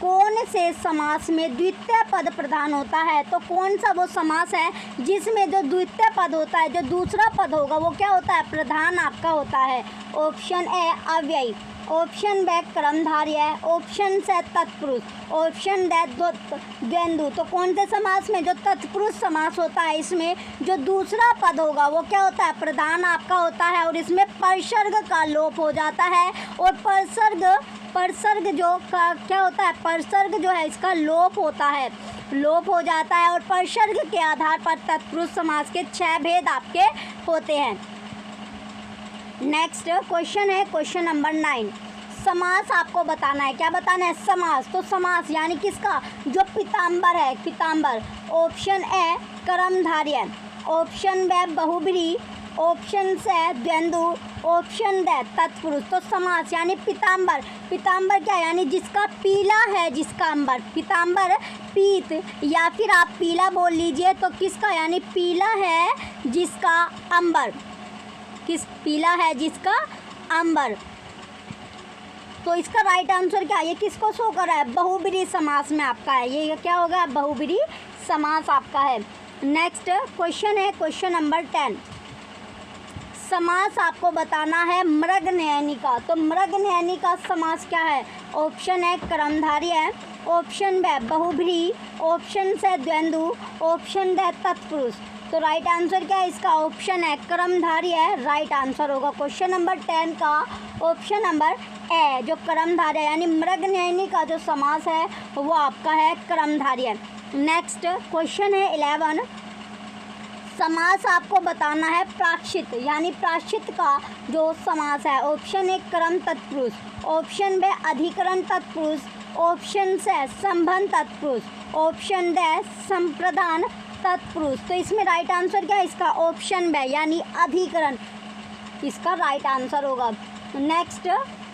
कौन से समास में द्वितीय पद प्रधान होता है। तो कौन सा वो समास है जिसमें जो द्वितीय पद होता है, जो दूसरा पद होगा वो क्या होता है, प्रधान आपका होता है। ऑप्शन ए अव्ययी, ऑप्शन बी कर्मधारय, ऑप्शन से तत्पुरुष, ऑप्शन डी द्वंद्व। तो कौन से समास में जो तत्पुरुष समास होता है इसमें जो दूसरा पद होगा वो क्या होता है, प्रधान आपका होता है। और इसमें परसर्ग का लोप हो जाता है और परसर्ग जो का क्या होता है, परसर्ग जो है इसका लोप होता है, लोप हो जाता है। और परसर्ग के आधार पर तत्पुरुष समास के 6 भेद आपके होते हैं। नेक्स्ट क्वेश्चन है क्वेश्चन नंबर 9, समास आपको बताना है। क्या बताना है, समास। तो समास यानी किसका, जो पीताम्बर है, पीताम्बर। ऑप्शन ए कर्मधारय, ऑप्शन बी बहुब्रीहि, ऑप्शन से द्वंद्व, ऑप्शन डी तत्पुरुष। तो समास यानी पीताम्बर। पीताम्बर क्या यानी जिसका पीला है, जिसका अंबर। पीताम्बर पीत या फिर आप पीला बोल लीजिए। तो किसका यानी पीला है जिसका अंबर, किस पीला है जिसका अंबर। तो इसका राइट आंसर क्या है, ये किसको शो कर रहा है, बहुब्रीहि समास में आपका है। ये क्या होगा, बहुब्रीहि समास आपका है। नेक्स्ट क्वेश्चन है क्वेश्चन नंबर 10, समास आपको बताना है मृगनयनी का। तो मृगनयनी का समास क्या है, ऑप्शन ए कर्मधारय, ऑप्शन बी बहुब्रीहि, ऑप्शन से द्वंद्व, ऑप्शन डी तत्पुरुष। तो राइट आंसर क्या है इसका, ऑप्शन है कर्मधारय राइट आंसर होगा। क्वेश्चन नंबर 10 का ऑप्शन नंबर ए जो कर्मधारय यानी मृगनयनी का जो समास है वो आपका है कर्मधारय। नेक्स्ट क्वेश्चन है 11, समास आपको बताना है प्राश्चित यानी प्राश्चित का जो समास है। ऑप्शन ए कर्म तत्पुरुष, ऑप्शन बी अधिकरण तत्पुरुष, ऑप्शन से संबंध तत्पुरुष, ऑप्शन डी संप्रदान तत्पुरुष। तो इसमें राइट आंसर क्या है इसका, ऑप्शन बी यानी अधिकरण इसका राइट आंसर होगा। नेक्स्ट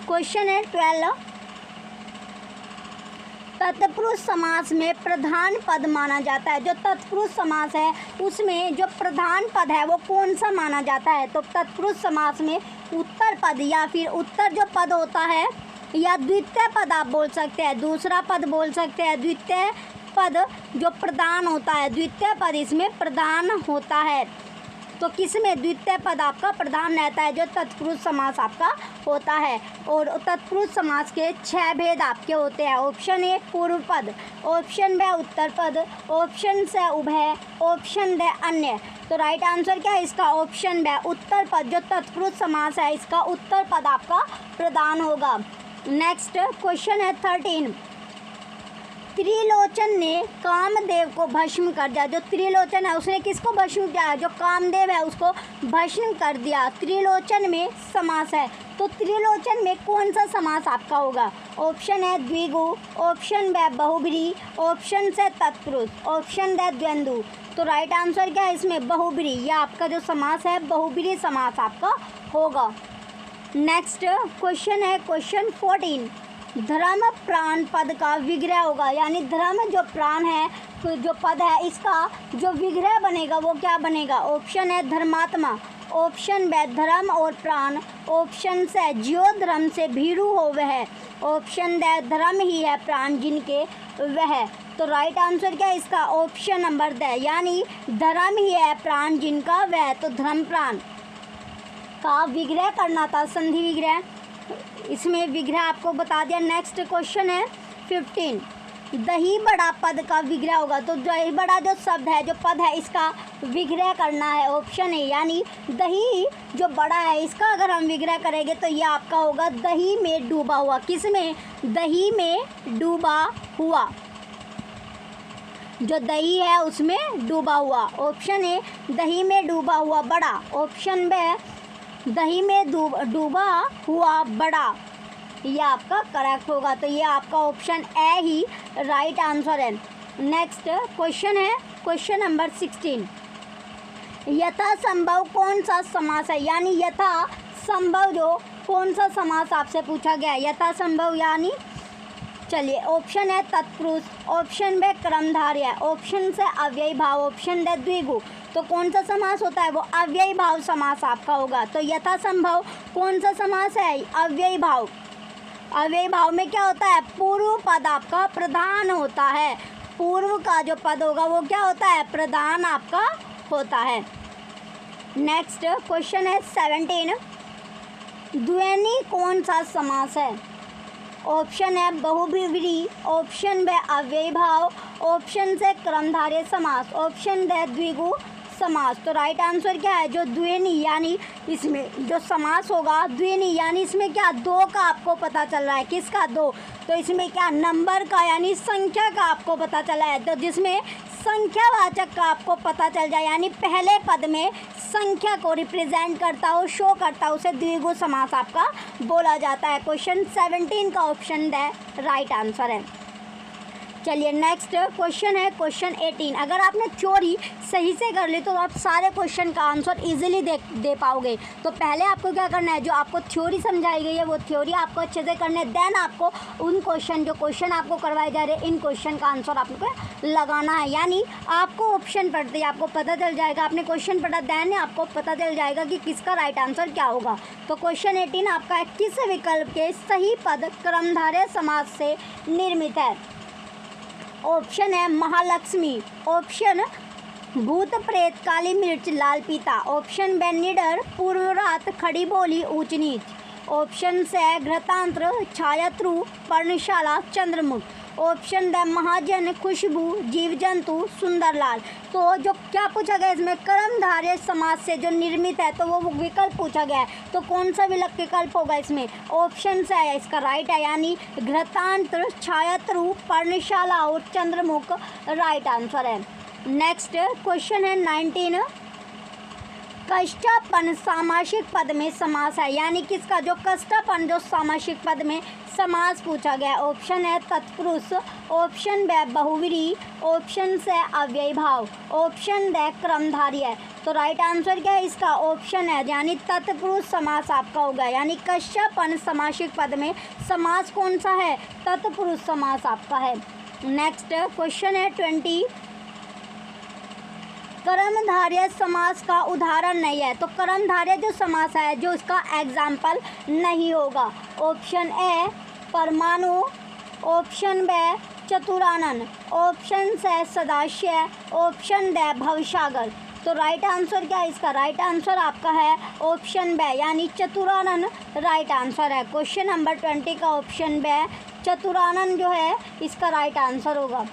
क्वेश्चन है 12, तत्पुरुष समास में प्रधान पद माना जाता है। जो तत्पुरुष समास है उसमें जो प्रधान पद है वो कौन सा माना जाता है। तो तत्पुरुष समास में उत्तर पद या फिर उत्तर जो पद होता है या द्वितीय पद आप बोल सकते हैं, दूसरा पद बोल सकते हैं। द्वितीय पद जो प्रधान होता है, द्वितीय पद इसमें प्रधान होता है। तो किसमें द्वितीय पद आपका प्रधान रहता है, जो तत्पुरुष समास आपका होता है। और तत्पुरुष समास के 6 भेद आपके होते हैं। ऑप्शन ए पूर्व पद, ऑप्शन बी उत्तर पद, ऑप्शन सी उभय, ऑप्शन डी अन्य। तो राइट आंसर क्या है इसका, ऑप्शन बी उत्तर पद। जो तत्पुरुष समास है इसका उत्तर पद आपका प्रधान होगा। नेक्स्ट क्वेश्चन है 13। त्रिलोचन ने कामदेव को भस्म कर दिया। जो त्रिलोचन है उसने किसको भस्म किया है, जो कामदेव है उसको भस्म कर दिया। त्रिलोचन में समास है, तो त्रिलोचन में कौन सा समास आपका होगा। ऑप्शन है द्विगु, ऑप्शन बी बहुब्री, ऑप्शन से तत्पुरुष, ऑप्शन डी द्वंद्व। तो राइट आंसर क्या है इसमें, बहुब्री। यह आपका जो समास है बहुब्री समास आपका होगा। नेक्स्ट क्वेश्चन है क्वेश्चन 14। धर्म प्राण पद का विग्रह होगा, यानी धर्म जो प्राण है जो पद है इसका जो विग्रह बनेगा वो क्या बनेगा। ऑप्शन है धर्मात्मा, ऑप्शन बी धर्म और प्राण, ऑप्शन से ज्यो धर्म से भीरू हो वह, ऑप्शन डी धर्म ही है प्राण जिनके वह। तो राइट आंसर क्या है इसका, ऑप्शन नंबर डी, यानी धर्म ही है प्राण जिनका वह। तो धर्म प्राण का विग्रह करना था, संधि विग्रह, इसमें विग्रह आपको बता दिया। नेक्स्ट क्वेश्चन है 15। दही बड़ा पद का विग्रह होगा, तो दही बड़ा जो शब्द है जो पद है इसका विग्रह करना है। ऑप्शन है, यानी दही जो बड़ा है इसका अगर हम विग्रह करेंगे तो ये आपका होगा दही में डूबा हुआ। किस में, दही में डूबा हुआ, जो दही है उसमें डूबा हुआ। ऑप्शन ए दही में डूबा हुआ बड़ा, ऑप्शन बी दही में डूबा हुआ बड़ा, ये आपका करेक्ट होगा। तो ये आपका option A he right answer है। नेक्स्ट क्वेश्चन है क्वेश्चन नंबर 16। यथा संभव कौन सा समास है, यानी यथा संभव जो कौन सा समास आपसे पूछा गया है। यथा संभव यानी चलिए ऑप्शन है तत्पुरुष, ऑप्शन बी कर्मधारय, ऑप्शन से अव्ययी भाव, ऑप्शन डी द्विगु। तो कौन सा समास होता है, वो अव्ययी भाव समास आपका होगा। तो यथा संभव कौन सा समास है, अव्ययी भाव। अव्ययी भाव में क्या होता है, पूर्व पद आपका प्रधान होता है। पूर्व का जो पद होगा वो क्या होता है, प्रधान आपका होता है। नेक्स्ट क्वेश्चन है 17। द्विनी कौन सा समास है। ऑप्शन है बहुब्रीहि, ऑप्शन बी अव्ययी भाव, ऑप्शन से कर्मधारय समास, ऑप्शन डी द्विगु समास। तो राइट आंसर क्या है, जो द्विनी यानी इसमें जो समास होगा द्विनी, यानी इसमें क्या दो का आपको पता चल रहा है। किसका, दो। तो इसमें क्या नंबर का यानी संख्या का आपको पता चला है। तो जिसमें संख्यावाचक का आपको पता चल जाए, यानी पहले पद में संख्या को रिप्रेजेंट करता हो, शो करता हो, उसे द्विगु समास आपका बोला जाता है। क्वेश्चन 17 का ऑप्शन डी राइट आंसर है। चलिए नेक्स्ट क्वेश्चन है क्वेश्चन 18। अगर आपने थ्योरी सही से कर ली तो आप सारे क्वेश्चन का आंसर इजीली दे पाओगे। तो पहले आपको क्या करना है, जो आपको थ्योरी समझाई गई है वो थ्योरी आपको अच्छे से करना है। देन आपको उन जो क्वेश्चन आपको करवाए जा रहे हैं इन क्वेश्चन का आंसर आपको लगाना है। यानी आपको ऑप्शन पढ़ते ही आपको पता चल जाएगा, आपने क्वेश्चन पढ़ा देन आपको पता चल जाएगा कि किसका राइट आंसर क्या होगा। तो क्वेश्चन 18 आपका है, किस विकल्प के सही पद कर्मधारय समास से निर्मित है। ऑप्शन है महालक्ष्मी, ऑप्शन भूत प्रेत काली मिर्च लाल पीता, ऑप्शन बी निडर पूर्व रात खड़ी बोली ऊंच नीच, ऑप्शन से घृतांत्र छायात्रु पर्णशाला चंद्रमुख, ऑप्शन डी महाजन खुशबू जीव जंतु सुंदरलाल। तो जो क्या पूछा गया इसमें, कर्मधारय समास से जो निर्मित है तो वो विकल्प पूछा गया है। तो कौन सा विकल्प होगा इसमें, ऑप्शन से है इसका राइट है, यानी घृतांत्र छायात्रु पर्णशाला और चंद्रमुख राइट आंसर है। नेक्स्ट क्वेश्चन है 19। कष्टापन सामासिक पद में समास है, यानी किसका, जो कष्टापन जो सामासिक पद में समास पूछा गया। ऑप्शन है तत्पुरुष, ऑप्शन बी बहुव्रीहि, ऑप्शन से अव्ययी भाव, ऑप्शन डी कर्मधारय। तो राइट आंसर क्या है इसका, ऑप्शन है, यानी तत्पुरुष समास आपका होगा। यानी कष्टापन सामासिक पद में समास कौन सा है, तत्पुरुष समास आपका है। नेक्स्ट क्वेश्चन है 20। कर्मधारय समास का उदाहरण नहीं है, तो कर्मधारय जो समास है जो इसका एग्जाम्पल नहीं होगा। ऑप्शन ए परमाणु, ऑप्शन बी चतुरानन, ऑप्शन से सदाशय, ऑप्शन डी भवसागर। तो राइट आंसर क्या है इसका? राइट आंसर आपका है ऑप्शन बे यानी चतुरानन राइट आंसर है। क्वेश्चन नंबर 20 का ऑप्शन बे चतुरानन जो है इसका राइट आंसर होगा।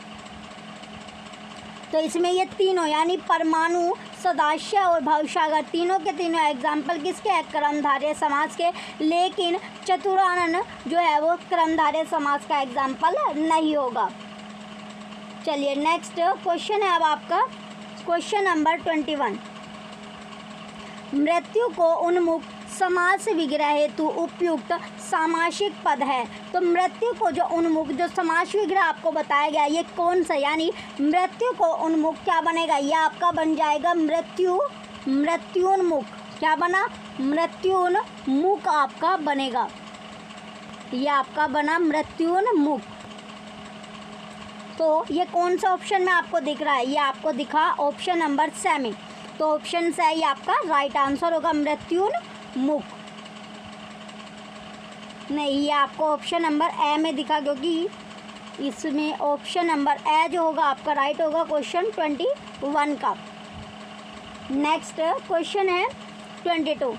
तो इसमें ये तीनों यानी परमाणु, सदाशय और भवसागर तीनों के तीनों एग्जाम्पल किसके हैं? कर्मधारय समास के, लेकिन चतुरानन जो है वो कर्मधारय समास का एग्जाम्पल नहीं होगा। चलिए नेक्स्ट क्वेश्चन है अब आपका क्वेश्चन नंबर 21। मृत्यु को उन्मुख समास विग्रह हेतु उपयुक्त सामासिक पद है। तो मृत्यु को जो उन्मुख जो समास विग्रह आपको बताया गया ये कौन सा, यानी मृत्यु को उन्मुख क्या बनेगा? ये आपका बन जाएगा मृत्युन्मुख। क्या बना? मृत्युन्मुख आपका बनेगा। ये आपका बना मृत्युन्मुख। तो ये कौन सा ऑप्शन में आपको दिख रहा है? ये आपको दिखा ऑप्शन नंबर 7। तो ऑप्शन से ये आपका राइट आंसर होगा मृत्युन्मुख। नहीं, ये आपको ऑप्शन नंबर ए में दिखा, क्योंकि इसमें ऑप्शन नंबर ए जो होगा आपका राइट होगा क्वेश्चन 21 का। नेक्स्ट क्वेश्चन है 22।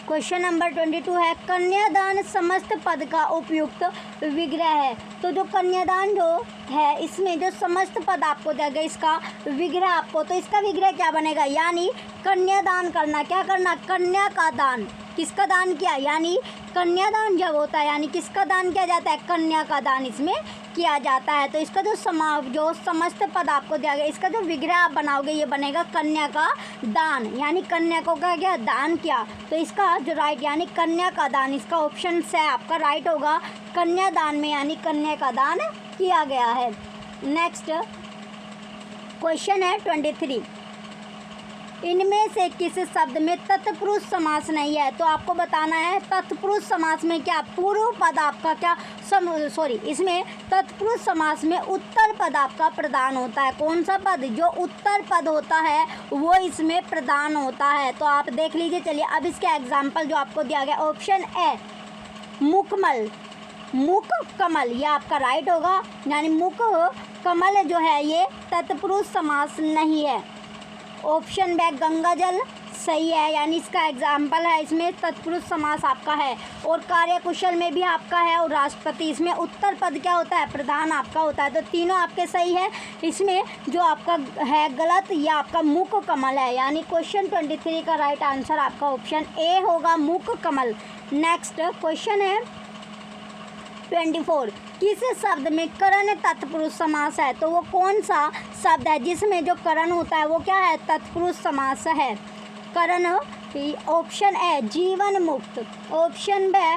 क्वेश्चन नंबर 22 है कन्यादान समस्त पद का उपयुक्त विग्रह है। तो जो कन्यादान जो है इसमें जो समस्त पद आपको दिया गया इसका विग्रह आपको, तो इसका विग्रह क्या बनेगा? यानी कन्यादान करना, क्या करना? कन्या का दान। किसका दान किया? यानी कन्यादान जब होता है यानी किसका दान किया जाता है? कन्या का दान इसमें किया जाता है। तो इसका जो समस्त पद आपको दिया गया इसका जो विग्रह आप बनाओगे ये बनेगा कन्या का दान, यानी कन्या को क्या किया? दान किया। तो इसका जो राइट यानी कन्या का दान, इसका ऑप्शन से आपका राइट होगा कन्यादान में, यानी कन्या का दान किया गया है। नेक्स्ट क्वेश्चन है 23। इनमें से किस शब्द में तत्पुरुष समास नहीं है? तो आपको बताना है तत्पुरुष समास में क्या पूर्व पद आपका क्या इसमें तत्पुरुष समास में उत्तर पद आपका प्रदान होता है। कौन सा पद? जो उत्तर पद होता है वो इसमें प्रदान होता है। तो आप देख लीजिए। चलिए अब इसके एग्जाम्पल जो आपको दिया गया ऑप्शन ए मुकमल, मुख कमल, ये आपका राइट होगा, यानी मुख कमल जो है ये तत्पुरुष समास नहीं है। ऑप्शन बे गंगा जल सही है, यानी इसका एग्जाम्पल है, इसमें तत्पुरुष समास आपका है। और कार्यकुशल में भी आपका है, और राष्ट्रपति इसमें उत्तर पद क्या होता है? प्रधान आपका होता है। तो तीनों आपके सही है। इसमें जो आपका है गलत ये आपका मुख कमल है, यानी क्वेश्चन 23 का राइट आंसर आपका ऑप्शन ए होगा मुख कमल। नेक्स्ट क्वेश्चन है 24। किस शब्द में करण तत्पुरुष समास है? तो वो कौन सा शब्द है जिसमें जो करण होता है वो क्या है? तत्पुरुष समास है। करण ऑप्शन ए जीवन मुक्त, ऑप्शन बे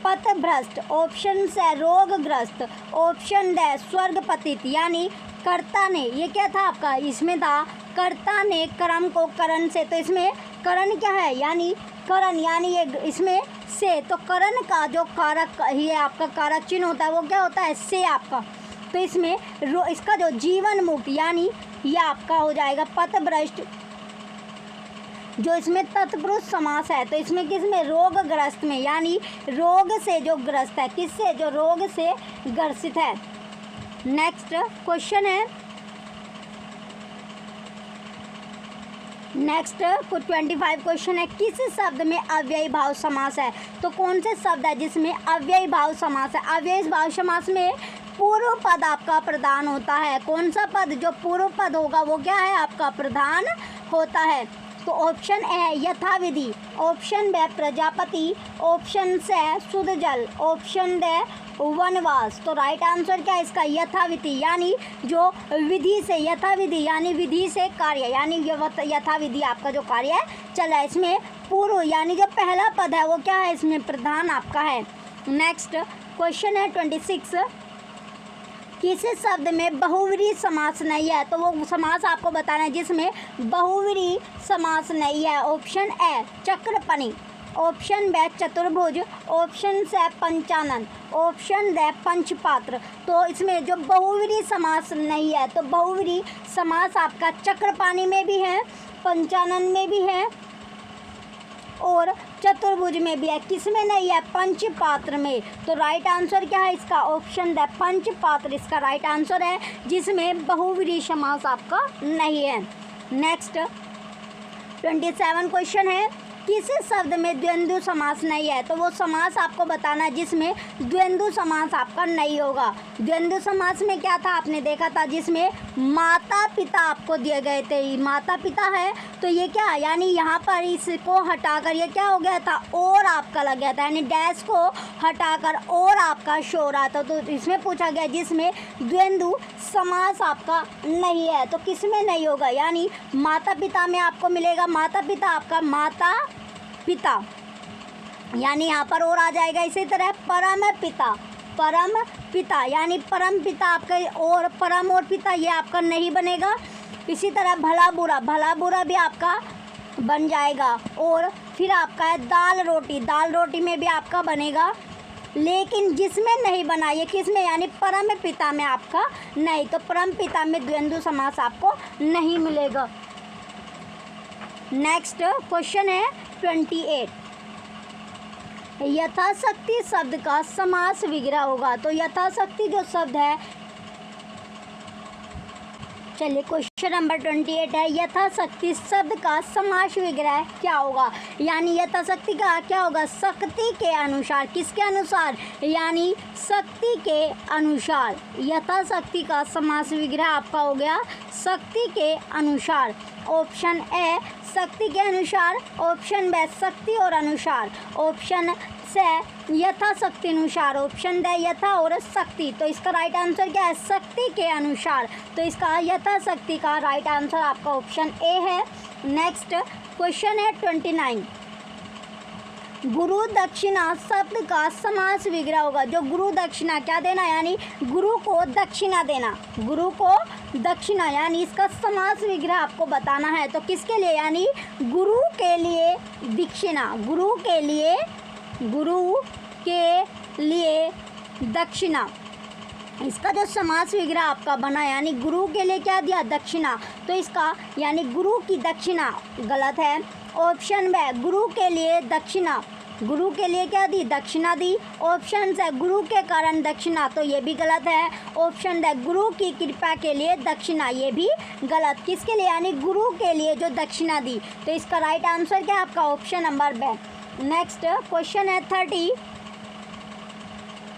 पथभ्रष्ट, ऑप्शन से रोगग्रस्त, ऑप्शन ड स्वर्ग पतित, यानी कर्ता ने, ये क्या था आपका? इसमें था कर्ता ने कर्म को करण से। तो इसमें करण क्या है? यानी करण, यानी ये इसमें से, तो करण का जो कारक ये आपका कारक चिन्ह होता है वो क्या होता है? से आपका। तो इसमें इसका जो जीवन मुक्त यानी ये आपका हो जाएगा पथभ्रष्ट, जो इसमें तत्पुरुष समास है। तो इसमें किसमें? रोगग्रस्त में, यानी रोग से जो ग्रस्त है, किससे? जो रोग से ग्रसित है। नेक्स्ट क्वेश्चन है 25 क्वेश्चन है किस शब्द में अव्ययी भाव समास है? तो कौन से शब्द है जिसमें अव्ययी भाव समास है? अव्ययी भाव समास में पूर्व पद आपका प्रधान होता है। कौन सा पद? जो पूर्व पद होगा वो क्या है? आपका प्रधान होता है। तो ऑप्शन ए यथाविधि, ऑप्शन बे प्रजापति, ऑप्शन से शुद्ध जल, ऑप्शन ड वनवास। तो राइट आंसर क्या है इसका? यथाविधि, यानी जो विधि से, यथाविधि यानी विधि से कार्य, यानी यथाविधि आपका जो कार्य है चल रहा है। इसमें पूर्व यानी जो पहला पद है वो क्या है? इसमें प्रधान आपका है। नेक्स्ट क्वेश्चन है 26। किस शब्द में बहुव्रीहि समास नहीं है? तो वो समास आपको बताना है जिसमें बहुव्रीहि समास नहीं है। ऑप्शन ए चक्रपणि, ऑप्शन बे चतुर्भुज, ऑप्शन से पंचानन, ऑप्शन द पंचपात्र। तो इसमें जो बहुव्रीहि समास नहीं है, तो बहुव्रीहि समास आपका चक्रपाणि में भी है, पंचानन में भी है और चतुर्भुज में भी है। किस में नहीं है? पंचपात्र में। तो राइट आंसर क्या है इसका? ऑप्शन द पंचपात्र इसका राइट आंसर है, जिसमें बहुव्रीहि समास आपका नहीं है। नेक्स्ट 27 क्वेश्चन है, किस शब्द में द्वंद्व समास नहीं है? तो वो समास आपको बताना है जिसमें द्वंद्व समास आपका नहीं होगा। द्वंद्व समास में क्या था, आपने देखा था जिसमें माता पिता आपको दिए गए थे, माता पिता है तो ये क्या, यानी यहाँ पर इसको हटाकर ये क्या हो गया था, और आपका लग गया था, यानी डैश को हटाकर और आपका शो रहा था। तो इसमें पूछा गया जिसमें द्वंद्व समास आपका नहीं है, तो किस में नहीं होगा, यानी माता पिता में आपको मिलेगा माता पिता, आपका माता पिता, यानी यहाँ पर और आ जाएगा। इसी तरह परम पिता, परम पिता यानी परम पिता आपका, और परम और पिता ये आपका नहीं बनेगा। इसी तरह भला बुरा, भला बुरा भी आपका बन जाएगा। और फिर आपका है दाल रोटी, दाल रोटी में भी आपका बनेगा, लेकिन जिसमें नहीं बना ये किस में, यानी परम पिता में आपका नहीं, तो परम पिता में द्वंद्व समास आपको नहीं मिलेगा। नेक्स्ट क्वेश्चन है 28, यथाशक्ति शब्द का समास विग्रह होगा। तो यथाशक्ति जो शब्द है, चलिए क्वेश्चन नंबर 28 है, यथाशक्ति शब्द का समास विग्रह क्या होगा, यानी यथाशक्ति का क्या होगा, शक्ति के अनुसार, किसके अनुसार, यानी शक्ति के अनुसार। यथाशक्ति का समास विग्रह आपका हो गया शक्ति के अनुसार। ऑप्शन ए शक्ति के अनुसार, ऑप्शन बी शक्ति और अनुसार, ऑप्शन से यथाशक्ति अनुसार, ऑप्शन द यथा और शक्ति। तो इसका राइट आंसर क्या है, शक्ति के अनुसार। तो इसका यथाशक्ति का राइट आंसर आपका ऑप्शन ए है। नेक्स्ट क्वेश्चन है 29, गुरु दक्षिणा शब्द का समास विग्रह होगा। जो गुरु दक्षिणा क्या देना, यानी गुरु को दक्षिणा देना, गुरु को दक्षिणा, यानी इसका समास विग्रह आपको बताना है। तो किसके लिए, यानी गुरु के लिए दक्षिणा, गुरु के लिए, गुरु के लिए दक्षिणा, इसका जो समास विग्रह आपका बना, यानी गुरु के लिए क्या दिया, दक्षिणा। तो इसका यानी गुरु की दक्षिणा गलत है। ऑप्शन बी गुरु के लिए दक्षिणा, गुरु के लिए क्या दी, दक्षिणा दी। ऑप्शन से गुरु के कारण दक्षिणा, तो ये भी गलत है। ऑप्शन डी गुरु की कृपा के लिए दक्षिणा, ये भी गलत। किसके लिए, यानी गुरु के लिए जो दक्षिणा दी। तो इसका राइट आंसर क्या है आपका, option number B. Next question है 30,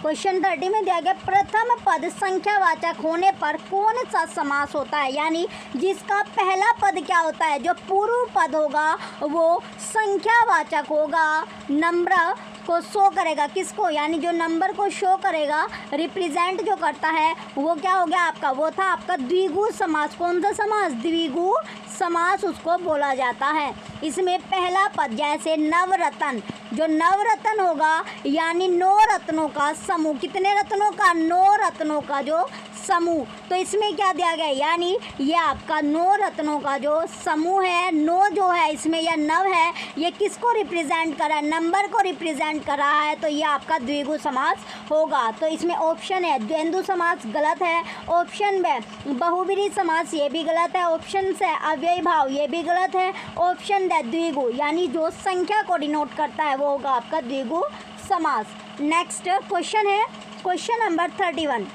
क्वेश्चन 30 में दिया गया प्रथम पद संख्यावाचक होने पर कौन सा समास होता है, यानी जिसका पहला पद क्या होता है, जो पूर्व पद होगा वो संख्यावाचक होगा, नंबर को शो करेगा, किसको, यानी जो नंबर को शो करेगा, रिप्रेजेंट जो करता है, वो क्या हो गया आपका, वो था आपका द्विगु समास। कौन सा समास, द्विगु समास उसको बोला जाता है। इसमें पहला पद जैसे नवरत्न, जो नवरत्न होगा यानी 9 रत्नों का समूह, कितने रत्नों का, 9 रत्नों का जो समूह। तो इसमें क्या दिया गया, यानी ये आपका 9 रत्नों का जो समूह है, 9 जो है इसमें यह नव है, ये किसको रिप्रेजेंट कर रहा है, नंबर को रिप्रेजेंट कर रहा है। तो ये आपका द्विगु समास होगा। तो इसमें ऑप्शन है द्वंद्व समास गलत है, ऑप्शन बी बहुब्रीहि समास ये भी गलत है, ऑप्शन से अव्ययी भाव ये भी गलत है, ऑप्शन डी द्विगु यानी जो संख्या को डिनोट करता है वो होगा आपका द्विगु समास। नेक्स्ट क्वेश्चन है क्वेश्चन नंबर 31,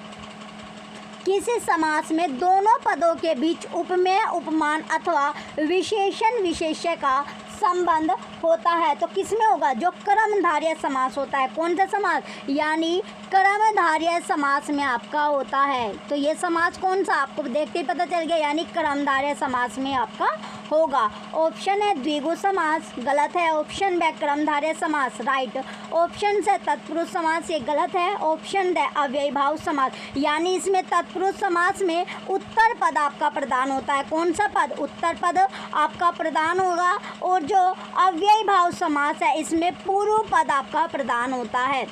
किसी समास में दोनों पदों के बीच उपमेय उपमान अथवा विशेषण विशेष्य का संबंध होता है। तो किसमें होगा, जो कर्मधारय समास होता है। कौन सा समास, यानी कर्मधारय समास में आपका होता है। तो ये समास कौन सा, आपको देखते ही पता चल गया, यानी कर्मधारय समास में आपका होगा। ऑप्शन है द्विगु समास गलत है, ऑप्शन बी कर्मधारय समास राइट, ऑप्शन से तत्पुरुष समास ये गलत है, ऑप्शन डी अव्ययी भाव समास, यानी इसमें तत्पुरुष समास में उत्तर पद आपका प्रदान होता है। कौन सा पद, उत्तर पद आपका प्रदान होगा, और जो अव्ययी भाव समास है इसमें पूर्व पद आपका प्रदान होता है।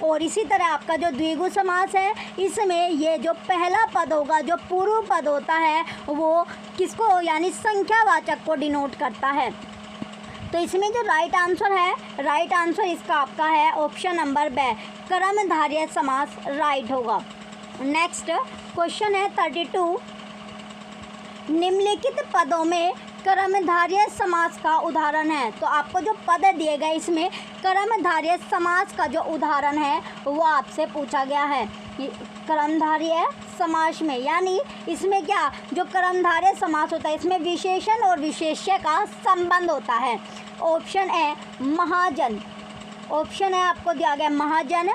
और इसी तरह आपका जो द्विगु समास है इसमें ये जो पहला पद होगा, जो पूर्व पद होता है वो किसको, यानी संख्यावाचक को डिनोट करता है। तो इसमें जो राइट आंसर है, राइट आंसर इसका आपका है ऑप्शन नंबर बी कर्मधारय समास राइट होगा। नेक्स्ट क्वेश्चन है 32, निम्नलिखित पदों में कर्मधारय समास का उदाहरण है। तो आपको जो पद दिए गए इसमें कर्मधारय समास का जो उदाहरण है वो आपसे पूछा गया है। कर्मधारय समास में, यानी इसमें क्या जो कर्मधारय समास होता है इसमें विशेषण और विशेष्य का संबंध होता है। ऑप्शन ए महाजन, ऑप्शन है आपको दिया गया महाजन,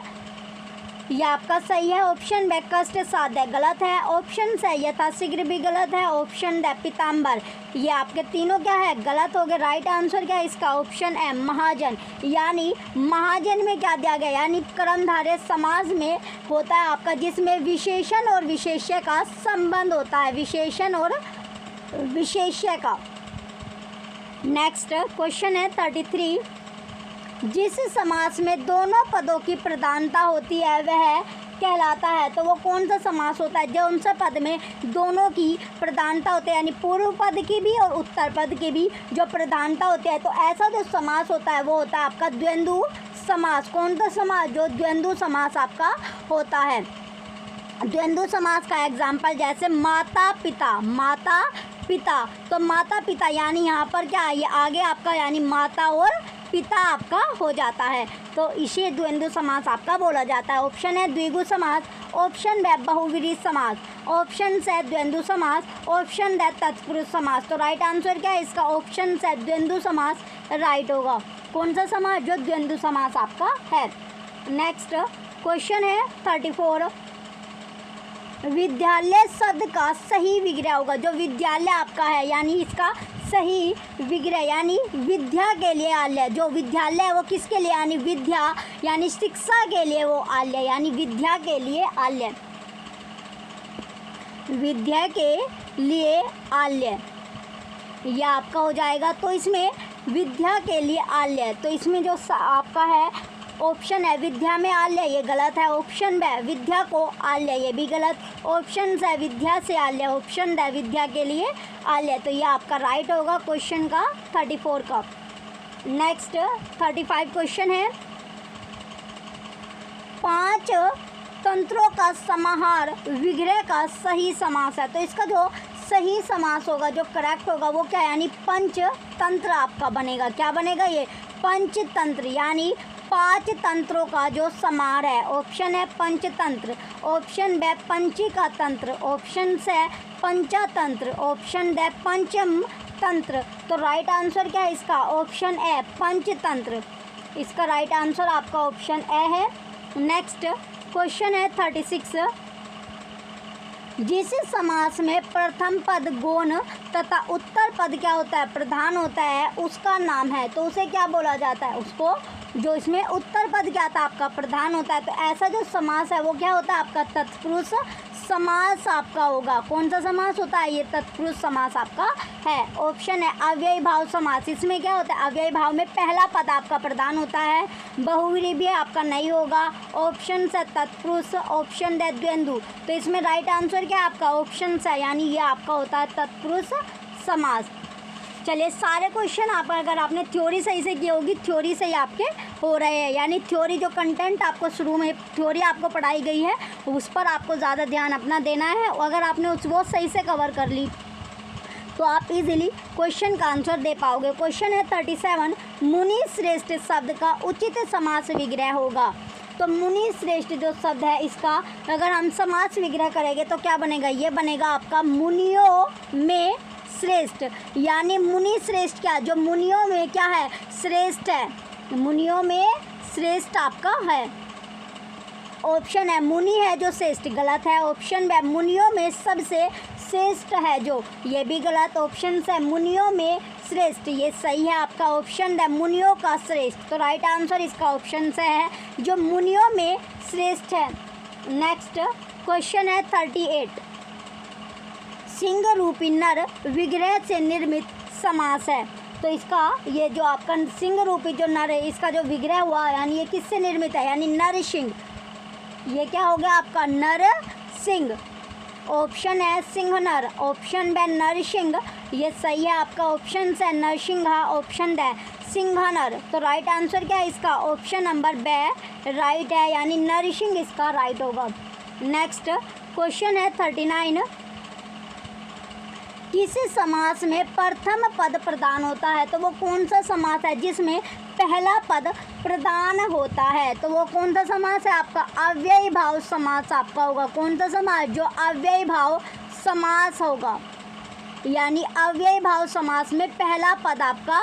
यह आपका सही है। ऑप्शन बे कष्ट साध्य गलत है। ऑप्शन से यथाशीघ्र भी गलत है। ऑप्शन ड पीताम्बर, ये आपके तीनों क्या है गलत हो गए। राइट आंसर क्या है इसका ऑप्शन है महाजन, यानी महाजन में क्या दिया गया, यानी कर्मधारय समास में होता है आपका जिसमें विशेषण और विशेष्य का संबंध होता है, विशेषण और विशेष्य का। नेक्स्ट क्वेश्चन है 33, जिस समास में दोनों पदों की प्रधानता होती है वह कहलाता है। तो वो कौन सा समास होता है जो उनसे पद में दोनों की प्रधानता होती है, यानी पूर्व पद की भी और उत्तर पद की भी जो प्रधानता होती है। तो ऐसा जो समास होता है वो होता है आपका द्वंद्व समास। कौन सा समास, जो द्वंद्व समास आपका होता है। द्वंद्व समास का एग्जाम्पल जैसे माता पिता, माता पिता, तो माता पिता यानी यहाँ पर क्या है, ये आगे आपका यानी माता और पिता आपका हो जाता है, तो इसे द्वंद्व समास आपका बोला जाता है। ऑप्शन है द्विगु समास, ऑप्शन ब बहुव्रीहि समास, ऑप्शन से द्वंद्व समास, ऑप्शन ड तत्पुरुष समास। तो राइट आंसर क्या है इसका ऑप्शन से द्वंद्व समास राइट होगा। कौन सा समास, जो द्वंद्व समास आपका है। नेक्स्ट क्वेश्चन है 34, विद्यालय शब्द का सही विग्रह होगा। जो विद्यालय आपका है यानी इसका सही विग्रह यानी विद्या के लिए आल्य, जो विद्यालय है वो किसके लिए, यानी विद्या यानी शिक्षा के लिए वो आल्य, यानी विद्या के लिए आल्य, विद्या के लिए आल्य, यह आपका हो जाएगा। तो इसमें विद्या के लिए आल्य, तो इसमें जो आपका है ऑप्शन है विद्या में आल्य, ये गलत है। ऑप्शन ब विद्या को आल्य, ये भी गलत। ऑप्शन से विद्या से आल्य, ऑप्शन ड विद्या के लिए आल्य, तो ये आपका राइट होगा क्वेश्चन का 34 का। नेक्स्ट 35 क्वेश्चन है, 5 तंत्रों का समाहार विग्रह का सही समास है। तो इसका जो सही समास होगा, जो करेक्ट होगा वो क्या, यानी पंचतंत्र आपका बनेगा। क्या बनेगा, ये पंचतंत्र, यानी 5 तंत्रों का जो समाहार है। ऑप्शन है पंचतंत्र, ऑप्शन ब पंचिका तंत्र, ऑप्शन से पंचातंत्र, ऑप्शन ड पंचम तंत्र। तो राइट आंसर क्या है इसका ऑप्शन ए पंचतंत्र, इसका राइट आंसर आपका ऑप्शन ए है। नेक्स्ट क्वेश्चन है 36, जिस समास में प्रथम पद गौण तथा उत्तर पद क्या होता है, प्रधान होता है, उसका नाम है, तो उसे क्या बोला जाता है, उसको जो इसमें उत्तर पद क्या था आपका प्रधान होता है। तो ऐसा जो समास है वो क्या होता है आपका तत्पुरुष समास आपका होगा। कौन सा समास होता है, ये तत्पुरुष समास आपका है। ऑप्शन है अव्ययी भाव समास, इसमें क्या होता है अव्ययी भाव में पहला पद आपका प्रधान होता है। बहुव्रीहि भी आपका नहीं होगा। ऑप्शन से तत्पुरुष, ऑप्शन ड द्वंद्व, तो इसमें राइट आंसर क्या है आपका ऑप्शन से, यानी ये आपका होता है तत्पुरुष समास। चलिए सारे क्वेश्चन आप अगर आपने थ्योरी सही से की होगी, थ्योरी से ही आपके हो रहे हैं, यानी थ्योरी जो कंटेंट आपको शुरू में थ्योरी आपको पढ़ाई गई है उस पर आपको ज़्यादा ध्यान अपना देना है। अगर आपने वो सही से कवर कर ली तो आप इजीली क्वेश्चन का आंसर दे पाओगे। क्वेश्चन है 37, मुनि श्रेष्ठ शब्द का उचित समास विग्रह होगा। तो मुनि श्रेष्ठ जो शब्द है इसका अगर हम समास विग्रह करेंगे तो क्या बनेगा, ये बनेगा आपका मुनियों में श्रेष्ठ, यानी मुनि श्रेष्ठ क्या, जो मुनियों में क्या है श्रेष्ठ है, मुनियों में श्रेष्ठ आपका है। ऑप्शन है मुनि है जो श्रेष्ठ, गलत है। ऑप्शन ब मुनियों में सबसे श्रेष्ठ है जो, ये भी गलत। ऑप्शन से मुनियों में श्रेष्ठ, ये सही है आपका ऑप्शन ड मुनियों का श्रेष्ठ, तो राइट आंसर इसका ऑप्शन से है जो मुनियों में श्रेष्ठ है। नेक्स्ट क्वेश्चन है 38, सिंह रूपी नर विग्रह से निर्मित समास है। तो इसका ये जो आपका सिंह रूपी जो नर है इसका जो विग्रह हुआ यानी ये किससे निर्मित है, यानी नर सिंह, ये क्या हो गया आपका नर सिंह। ऑप्शन है सिंह नर, ऑप्शन ब नर सिंह, ये सही है आपका ऑप्शन से नरसिंहा, ऑप्शन ड सिंह नर, तो राइट आंसर क्या है इसका ऑप्शन नंबर ब राइट है, यानी नरसिंह इसका राइट होगा। नेक्स्ट क्वेश्चन है 39, किसी समास में प्रथम पद प्रधान होता है तो वो कौन सा समास है जिसमें पहला पद प्रधान होता है? तो वो कौन सा समास है? आपका अव्ययी भाव समास आपका होगा। कौन सा समास? जो अव्ययी भाव समास होगा, यानी अव्ययी भाव समास में पहला पद आपका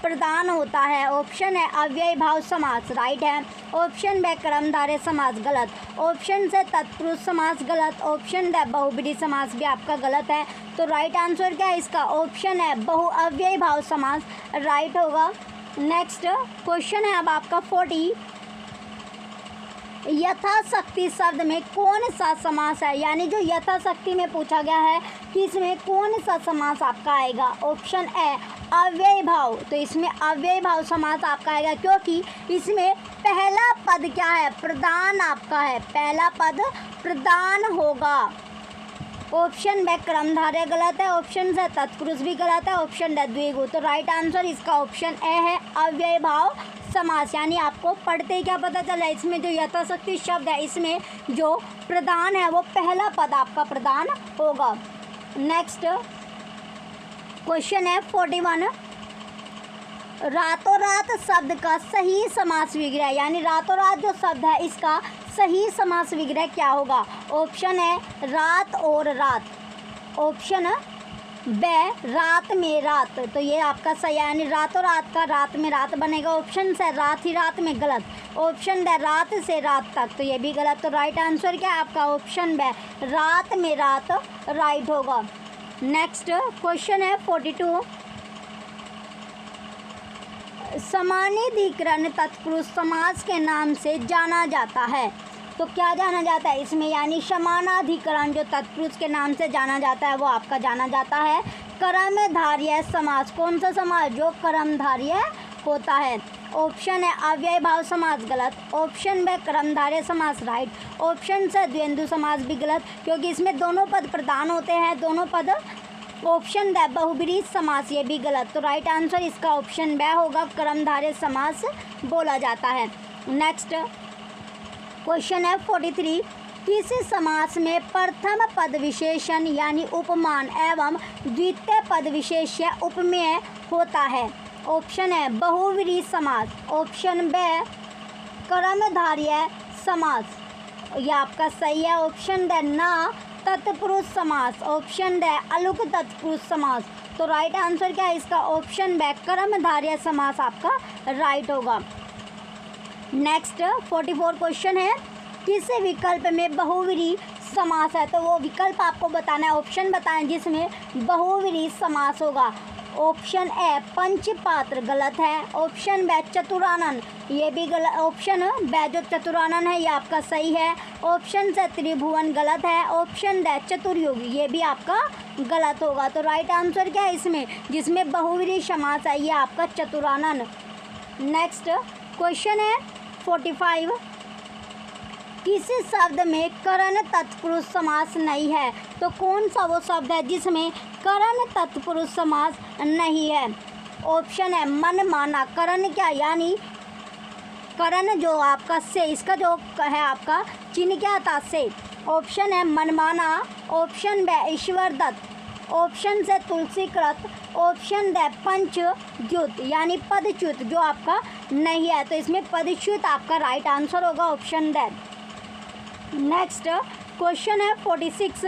प्रधान होता है। ऑप्शन है अव्ययी भाव समास, राइट है। ऑप्शन बे कर्मधारय समास, गलत। ऑप्शन से तत्पुरुष समास, गलत। ऑप्शन द बहुब्रीहि समास भी आपका गलत है। तो राइट आंसर क्या है इसका? ऑप्शन है बहु अव्ययी भाव समास, राइट होगा। नेक्स्ट क्वेश्चन है अब आपका 40, यथाशक्ति शब्द में कौन सा समास है? यानी जो यथाशक्ति में पूछा गया है कि इसमें कौन सा समास आपका आएगा? ऑप्शन ए अव्ययी भाव, तो इसमें अव्ययी भाव समास आपका आएगा क्योंकि इसमें पहला पद क्या है? प्रधान आपका है, पहला पद प्रधान होगा। ऑप्शन बे कर्मधारय गलत है। ऑप्शन से तत्पुरुष भी गलत है। ऑप्शन ड द्विगु। तो राइट आंसर इसका ऑप्शन ए है अव्ययी भाव समास। यानी आपको पढ़ते ही क्या पता चला, इसमें जो यथाशक्ति शब्द है इसमें जो प्रधान है वो पहला पद आपका प्रधान होगा। नेक्स्ट क्वेश्चन है 41, रातों रात शब्द का सही समास विग्रह, यानी रातों रात जो शब्द है इसका सही समास विग्रह क्या होगा? ऑप्शन है रात और रात। ऑप्शन बे रात में रात, तो ये आपका सही है, यानी रातों रात का रात में रात बनेगा। ऑप्शन से रात ही रात में, गलत। ऑप्शन ड रात से रात तक, तो ये भी गलत। तो राइट आंसर क्या है आपका? ऑप्शन बे रात में रात, राइट होगा। नेक्स्ट क्वेश्चन है 42, समानाधिकरण तत्पुरुष समास के नाम से जाना जाता है। तो क्या जाना जाता है इसमें? यानी समानाधिकरण जो तत्पुरुष के नाम से जाना जाता है वो आपका जाना जाता है कर्मधारय समास। कौन सा समास? जो कर्मधारय होता है। ऑप्शन है अव्ययी भाव समास, गलत। ऑप्शन बे कर्मधारय समास, राइट। ऑप्शन से द्वंद्व समास भी गलत क्योंकि इसमें दोनों पद प्रधान होते हैं, दोनों पद। ऑप्शन द बहुब्रीहि समास, ये भी गलत। तो राइट आंसर इसका ऑप्शन बे होगा, कर्मधारय समास बोला जाता है। नेक्स्ट क्वेश्चन है 43, किसी समास में प्रथम पद विशेषण यानी उपमान एवं द्वितीय पद विशेष्य उपमेय होता है? ऑप्शन है बहुव्रीहि समास। ऑप्शन बे कर्मधारय समास, यह आपका सही है। ऑप्शन ड ना तत्पुरुष समास। ऑप्शन ड अलुक तत्पुरुष समास। तो राइट आंसर क्या है इसका? ऑप्शन बे कर्मधारय समास आपका राइट होगा। नेक्स्ट 44 क्वेश्चन है, किसी विकल्प में बहुव्रीहि समास है? तो वो विकल्प आपको बताना है, ऑप्शन बताएं जिसमें बहुव्रीहि समास होगा। ऑप्शन ए पंचपात्र, गलत है। ऑप्शन बे चतुरानन, ये भी गलत। ऑप्शन बे जो चतुरानन है ये आपका सही है। ऑप्शन से त्रिभुवन, गलत है। ऑप्शन ड चतुर्युग, ये भी आपका गलत होगा। तो राइट आंसर क्या है इसमें? जिसमें बहुव्रीहि समास है ये आपका चतुरानन। नेक्स्ट क्वेश्चन है 45, किसी शब्द में करण तत्पुरुष समास नहीं है? तो कौन सा वो शब्द है जिसमें करण तत्पुरुष समास नहीं है? ऑप्शन है मनमाना। करण क्या? यानी करण जो आपका से, इसका जो है आपका चिन्ह क्या था? से। ऑप्शन है मनमाना। ऑप्शन बे ईश्वर दत्त। ऑप्शन से तुलसीकृत। ऑप्शन द पंचद्युत, यानी पदच्युत जो आपका नहीं है, तो इसमें पदच्युत आपका राइट आंसर होगा, ऑप्शन द। नेक्स्ट क्वेश्चन है 46,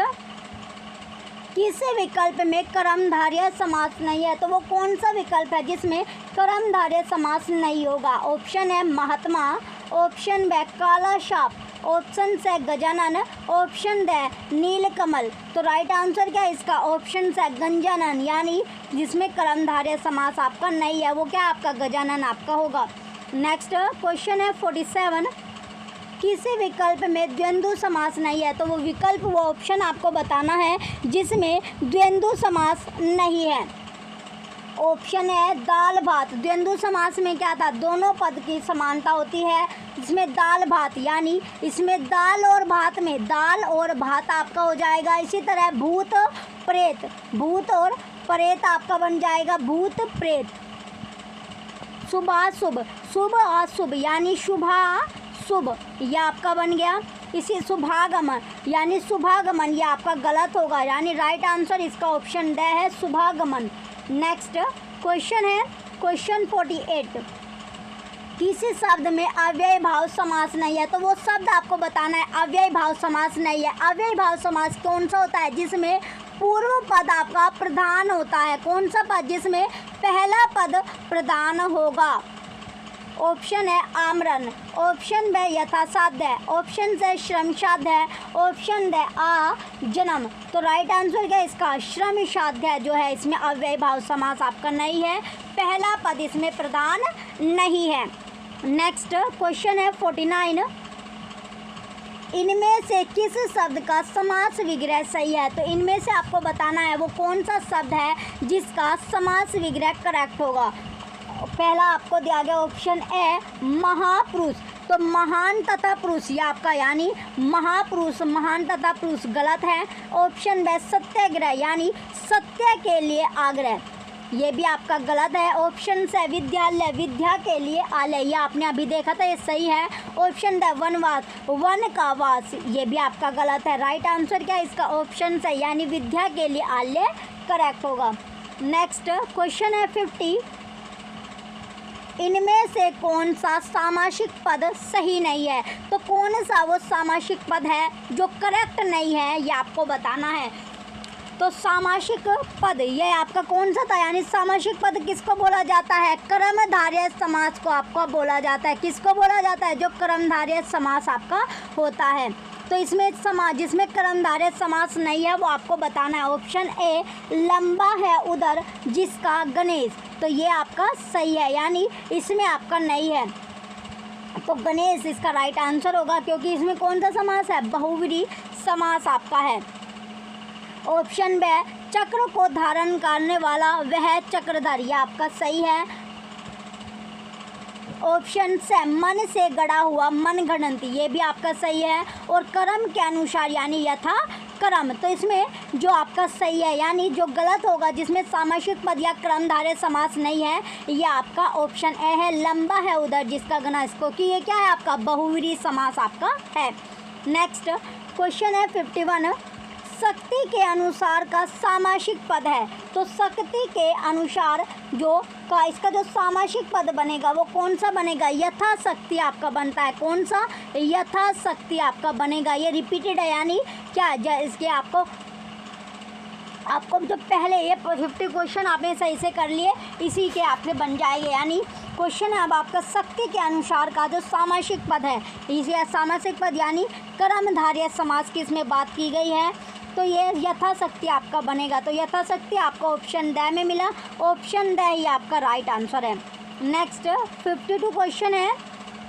किसी विकल्प में कर्मधारय समास नहीं है? तो वो कौन सा विकल्प है जिसमें कर्मधारय समास नहीं होगा? ऑप्शन है महात्मा। ऑप्शन बे काला साप। ऑप्शन से गजानन। ऑप्शन द नीलकमल। तो राइट आंसर क्या है इसका? ऑप्शन से गंजानन, यानी जिसमें कर्मधारय समास आपका नहीं है वो क्या आपका? गजानन आपका होगा। नेक्स्ट क्वेश्चन है 47, किसी विकल्प में द्वंद्व समास नहीं है? तो वो विकल्प, वो ऑप्शन आपको बताना है जिसमें द्वंद्व समास नहीं है। ऑप्शन है दाल भात। द्वंद्व समास में क्या था? दोनों पद की समानता होती है, इसमें दाल भात, यानी इसमें दाल और भात में दाल और भात आपका हो जाएगा। इसी तरह भूत प्रेत, भूत और प्रेत आपका बन जाएगा भूत प्रेत। शुभाशुभ, शुभ अशुभ, यानी शुभा शुभ, यह आपका बन गया। इसी शुभागमन यानी शुभागमन, ये आपका गलत होगा, यानी राइट आंसर इसका ऑप्शन ड है, शुभागमन। नेक्स्ट क्वेश्चन है क्वेश्चन 48, किसी शब्द में अव्यय भाव समास नहीं है, तो वो शब्द आपको बताना है अव्यय भाव समास नहीं है। अव्यय भाव समास कौन सा होता है? जिसमें पूर्व पद आपका प्रधान होता है। कौन सा पद? जिसमें पहला पद प्रधान होगा। ऑप्शन है आमरण, ऑप्शन ब यथासाध्य, ऑप्शन से श्रम साध्य, ऑप्शन द आ जन्म। तो राइट आंसर क्या है इसका? श्रम साध्य जो है, इसमें अव्यय भाव समास आपका नहीं है, पहला पद इसमें प्रधान नहीं है। नेक्स्ट क्वेश्चन है 49, इनमें से किस शब्द का समास विग्रह सही है? तो इनमें से आपको बताना है वो कौन सा शब्द है जिसका समास विग्रह करेक्ट होगा। पहला आपको दिया गया ऑप्शन ए महापुरुष, तो महान तथा पुरुष ये आपका यानी महापुरुष, महान तथा पुरुष गलत है। ऑप्शन बी सत्याग्रह यानी सत्य के लिए आग्रह, ये भी आपका गलत है। ऑप्शन से विद्यालय, विद्या के लिए आलय, ये आपने अभी देखा था, ये सही है। ऑप्शन द वनवास, वन का वास, ये भी आपका गलत है। राइट आंसर क्या है इसका? ऑप्शन से यानी विद्या के लिए आलय करेक्ट होगा। नेक्स्ट क्वेश्चन है 50, इनमें से कौन सा सामासिक पद सही नहीं है? तो कौन सा वो सामासिक पद है जो करेक्ट नहीं है, ये आपको बताना है। तो सामासिक पद ये आपका कौन सा था? यानी सामासिक पद किसको बोला जाता है? कर्मधारय समास को आपको बोला जाता है। किसको बोला जाता है? जो कर्मधारय समास आपका होता है। तो इसमें समास जिसमें कर्मधारय समास नहीं है वो आपको बताना है। ऑप्शन ए लंबा है उदर जिसका गणेश, तो ये आपका सही है, यानी इसमें आपका नहीं है, तो गणेश इसका राइट आंसर होगा, क्योंकि इसमें कौन सा समास है? बहुव्रीहि समास आपका है। ऑप्शन बी चक्र को धारण करने वाला वह चक्रधर, ये आपका सही है। ऑप्शन से मन से गढ़ा हुआ मनगढ़ंत, ये भी आपका सही है। और कर्म के अनुसार यानी यथा कर्म, तो इसमें जो आपका सही है यानी जो गलत होगा जिसमें सामासिक पद या कर्मधारय समास नहीं है, ये आपका ऑप्शन ए है लंबा है उधर जिसका गणेश, क्योंकि ये क्या है आपका बहुव्रीहि समास आपका है। नेक्स्ट क्वेश्चन है 51, शक्ति के अनुसार का सामासिक पद है, तो शक्ति के अनुसार जो का इसका जो सामासिक पद बनेगा वो कौन सा बनेगा? यथाशक्ति आपका बनता है। कौन सा? यथाशक्ति आपका बनेगा। ये रिपीटेड है यानी क्या इसके आपको जो पहले ये 50 क्वेश्चन आपने सही से कर लिए इसी के आपसे बन जाएंगे। यानी क्वेश्चन है अब आपका शक्ति के अनुसार का जो सामासिक पद है, इसे सामासिक पद यानी कर्मधारय समास की इसमें बात की गई है, तो ये यथाशक्ति आपका बनेगा। तो यथाशक्ति आपका ऑप्शन ड में मिला, ऑप्शन ड ही आपका राइट आंसर है। नेक्स्ट 52 क्वेश्चन है,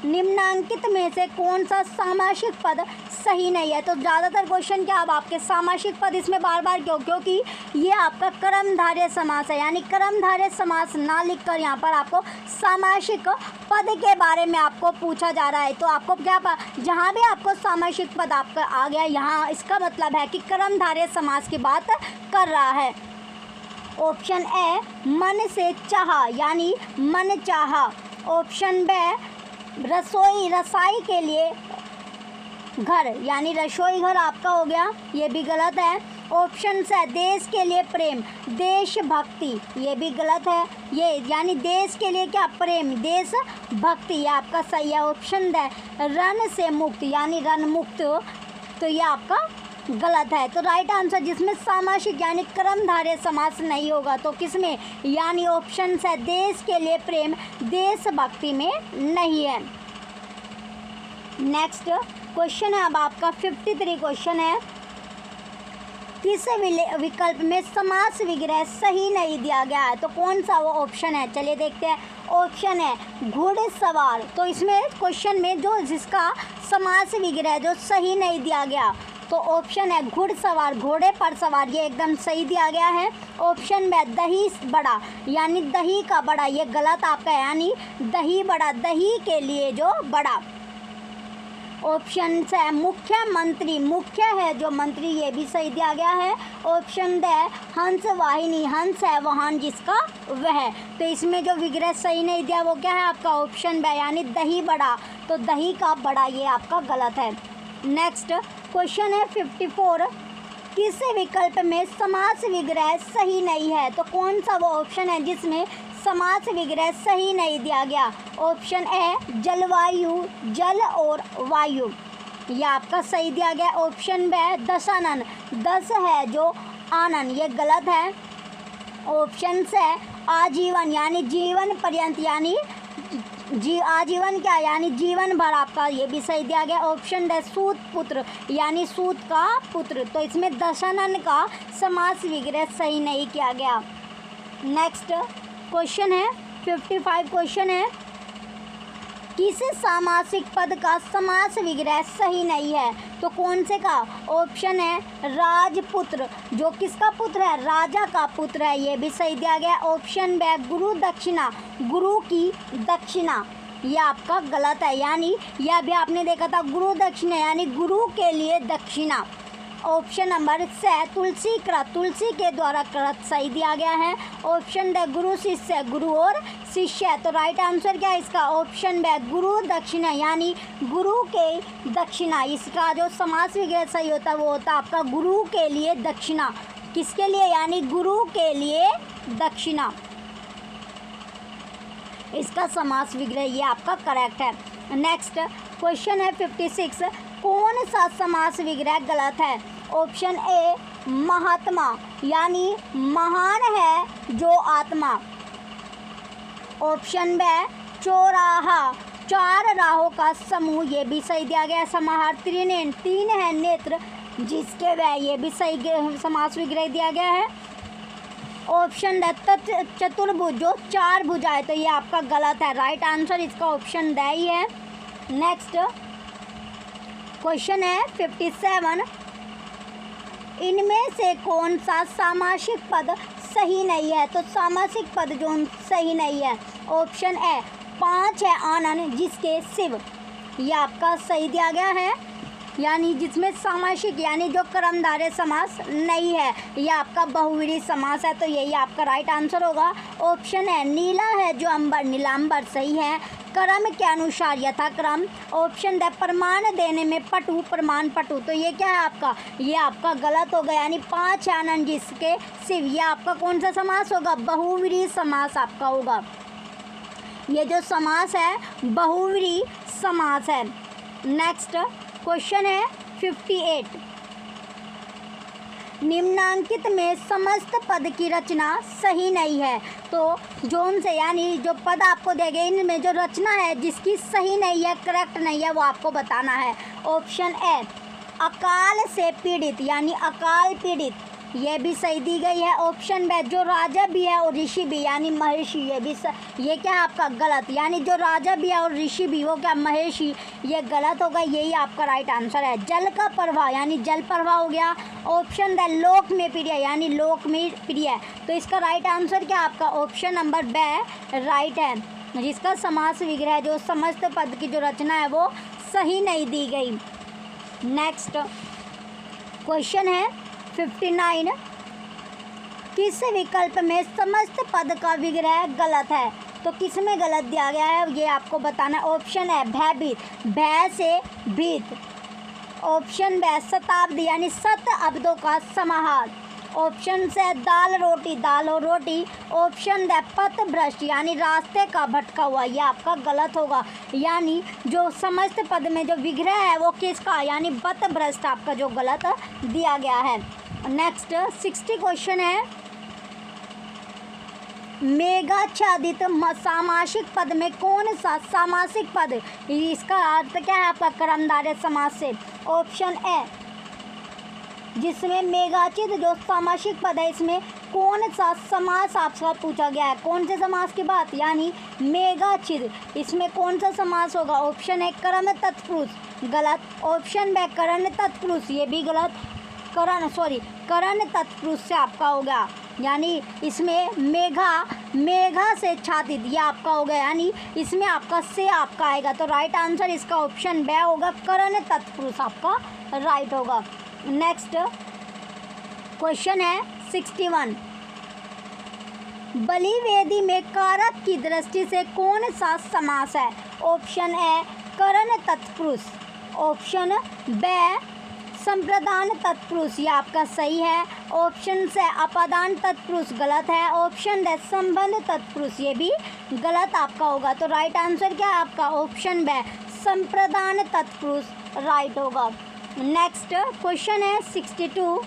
निम्नांकित में से कौन सा सामासिक पद सही नहीं है? तो ज़्यादातर क्वेश्चन क्या अब आपके सामासिक पद इसमें बार बार क्योंकि ये आपका कर्मधारय समास है, यानी कर्मधारय समास ना लिखकर यहाँ पर आपको सामासिक पद के बारे में आपको पूछा जा रहा है। तो आपको क्या जहाँ भी आपको सामासिक पद आपका आ गया यहाँ, इसका मतलब है कि कर्मधारय समास की बात कर रहा है। ऑप्शन ए मन से चाहा यानी मन चाहा। ऑप्शन बी रसाई के लिए घर यानी रसोई घर आपका हो गया, ये भी गलत है। ऑप्शन से देश के लिए प्रेम, देशभक्ति, ये भी गलत है। ये यानी देश के लिए क्या? प्रेम, देशभक्ति, ये आपका सही है। ऑप्शन द रण से मुक्त यानी रण मुक्त, तो ये आपका गलत है। तो राइट आंसर जिसमें सामासिक यानी कर्मधारय समास नहीं होगा तो किसमें? यानी ऑप्शन से देश के लिए प्रेम देशभक्ति में नहीं है। नेक्स्ट क्वेश्चन है अब आपका 53 क्वेश्चन है, किस विकल्प में समास विग्रह सही नहीं दिया गया है? तो कौन सा वो ऑप्शन है? चलिए देखते हैं। ऑप्शन है घुड़सवार, तो इसमें क्वेश्चन में जो जिसका समास विग्रह जो सही नहीं दिया गया, तो ऑप्शन है घुड़सवार, घोड़े पर सवार, ये एकदम सही दिया गया है। ऑप्शन में दही बड़ा यानी दही का बड़ा, ये गलत आपका है, यानी दही बड़ा, दही के लिए जो बड़ा। ऑप्शन से मुख्यमंत्री, मुख्य है जो मंत्री, ये भी सही दिया गया है। ऑप्शन ड हंस वाहिनी, हंस है वाहन जिसका वह, तो इसमें जो विग्रह सही नहीं दिया वो क्या है आपका? ऑप्शन ब यानी दही बड़ा, तो दही का बड़ा ये आपका गलत है। नेक्स्ट क्वेश्चन है 54, किस विकल्प में समास विग्रह सही नहीं है? तो कौन सा वो ऑप्शन है जिसमें समास विग्रह सही नहीं दिया गया? ऑप्शन ए जलवायु, जल और वायु, ये आपका सही दिया गया। ऑप्शन बी दशानन, दस है जो आनन, ये गलत है। ऑप्शन से आजीवन यानी जीवन पर्यंत यानी आजीवन क्या यानी जीवन भर, आपका ये भी सही दिया गया। ऑप्शन डी सूत पुत्र यानी सूत का पुत्र, तो इसमें दशानन का समास विग्रह सही नहीं किया गया। नेक्स्ट क्वेश्चन है 55, क्वेश्चन है किस सामासिक पद का समास विग्रह सही नहीं है? तो कौन से का? ऑप्शन है राजपुत्र, जो किसका पुत्र है? राजा का पुत्र है, ये भी सही दिया गया। ऑप्शन बी गुरु दक्षिणा, गुरु की दक्षिणा, ये आपका गलत है, यानी यह भी आपने देखा था गुरु दक्षिणा यानी गुरु के लिए दक्षिणा। ऑप्शन नंबर से तुलसी कृत, तुलसी के द्वारा कृत सही दिया गया है। ऑप्शन डी गुरु शिष्य, गुरु और शिष्य, तो राइट आंसर क्या है इसका? ऑप्शन बी गुरु दक्षिणा यानी गुरु के दक्षिणा, इसका जो समास विग्रह सही होता है वो होता है आपका गुरु के लिए दक्षिणा। किसके लिए? यानी गुरु के लिए दक्षिणा, इसका समास विग्रह ये आपका करेक्ट है। नेक्स्ट क्वेश्चन है 56, कौन सा समास विग्रह गलत है? ऑप्शन ए महात्मा यानी महान है जो आत्मा। ऑप्शन बी चौराहा, चार राहों का समूह, ये भी सही दिया गया। समाहार त्रिनेत्र, तीन है नेत्र जिसके वह, ये भी सही समास विग्रह दिया गया है। ऑप्शन डी चतुर्भुज, जो चार भुजाएं, तो ये आपका गलत है, राइट आंसर इसका ऑप्शन डी ही है। नेक्स्ट क्वेश्चन है 57, इनमें से कौन सा सामासिक पद सही नहीं है? तो सामासिक पद जो सही नहीं है, ऑप्शन ए पाँच है आनन जिसके शिव, ये आपका सही दिया गया है, यानी जिसमें सामासिक यानी जो कर्मधारय समास नहीं है, ये आपका बहुव्रीहि समास है, तो यही आपका राइट आंसर होगा। ऑप्शन है नीला है जो अंबर, नीलांबर सही है, क्रम के अनुसार यथाक्रम। ऑप्शन डी प्रमाण देने में पटु, प्रमाण पटु, तो ये क्या है आपका? ये आपका गलत होगा, यानी पाँच आनंद जिसके शिव, ये आपका कौन सा समास होगा? बहुव्रीहि समास आपका होगा। ये जो समास है बहुव्रीहि समास है। नेक्स्ट क्वेश्चन है 58, निम्नांकित में समस्त पद की रचना सही नहीं है। तो जोन से यानी जो पद आपको देंगे इनमें जो रचना है जिसकी सही नहीं है, करेक्ट नहीं है, वो आपको बताना है। ऑप्शन ए अकाल से पीड़ित यानी अकाल पीड़ित, ये भी सही दी गई है। ऑप्शन बी जो राजा भी है और ऋषि भी यानी महर्षि, ये भी ये क्या है आपका? गलत, यानी जो राजा भी है और ऋषि भी वो क्या? महर्षि, ये गलत होगा, यही आपका राइट आंसर है। जल का प्रवाह यानी जल प्रवाह हो गया। ऑप्शन द लोक में प्रिय यानी लोक में प्रिय, तो इसका राइट आंसर क्या आपका? ऑप्शन नंबर बी राइट है, जिसका समास विग्रह जो समस्त पद की जो रचना है वो सही नहीं दी गई। नेक्स्ट क्वेश्चन है 59, किस विकल्प में समस्त पद का विग्रह गलत है? तो किस में गलत दिया गया है ये आपको बताना है। ऑप्शन है भयभीत, भय से भीत। ऑप्शन बी शताब्दी यानी शत अब्दों का समाहार। ऑप्शन से दाल रोटी, दाल और रोटी। ऑप्शन द पथभ्रष्ट यानी रास्ते का भटका हुआ, यह आपका गलत होगा, यानी जो समस्त पद में जो विग्रह है वो किसका? यानी पथभ्रष्ट आपका जो गलत दिया गया है। नेक्स्ट 60 क्वेश्चन है, मेघाच्छादित सामासिक पद में कौन सा सामासिक पद, इसका अर्थ क्या है आपका? कर्मधारय समास से। ऑप्शन ए जिसमें मेघाच्छिद जो सामासिक पद है इसमें कौन सा समास आपसे पूछा गया है? कौन से समास की बात? यानी मेघाच्छिद, इसमें कौन सा समास होगा? ऑप्शन ए कर्म तत्पुरुष, गलत। ऑप्शन बी करण तत्पुरुष, ये भी गलत। करण तत्पुरुष से आपका होगा, यानी इसमें मेघा से छादित, ये आपका होगा, यानी इसमें आपका से आपका आएगा, तो राइट आंसर इसका ऑप्शन बी होगा, करण तत्पुरुष आपका राइट होगा। नेक्स्ट क्वेश्चन है 61, बलि वेदी में कारक की दृष्टि से कौन सा समास है? ऑप्शन ए करण तत्पुरुष, ऑप्शन ब संप्रदान तत्पुरुष, ये आपका सही है। ऑप्शन से अपादान तत्पुरुष गलत है। ऑप्शन द संबंध तत्पुरुष, ये भी गलत आपका होगा। तो राइट आंसर क्या है आपका? ऑप्शन ब संप्रदान तत्पुरुष राइट होगा। नेक्स्ट क्वेश्चन है 62,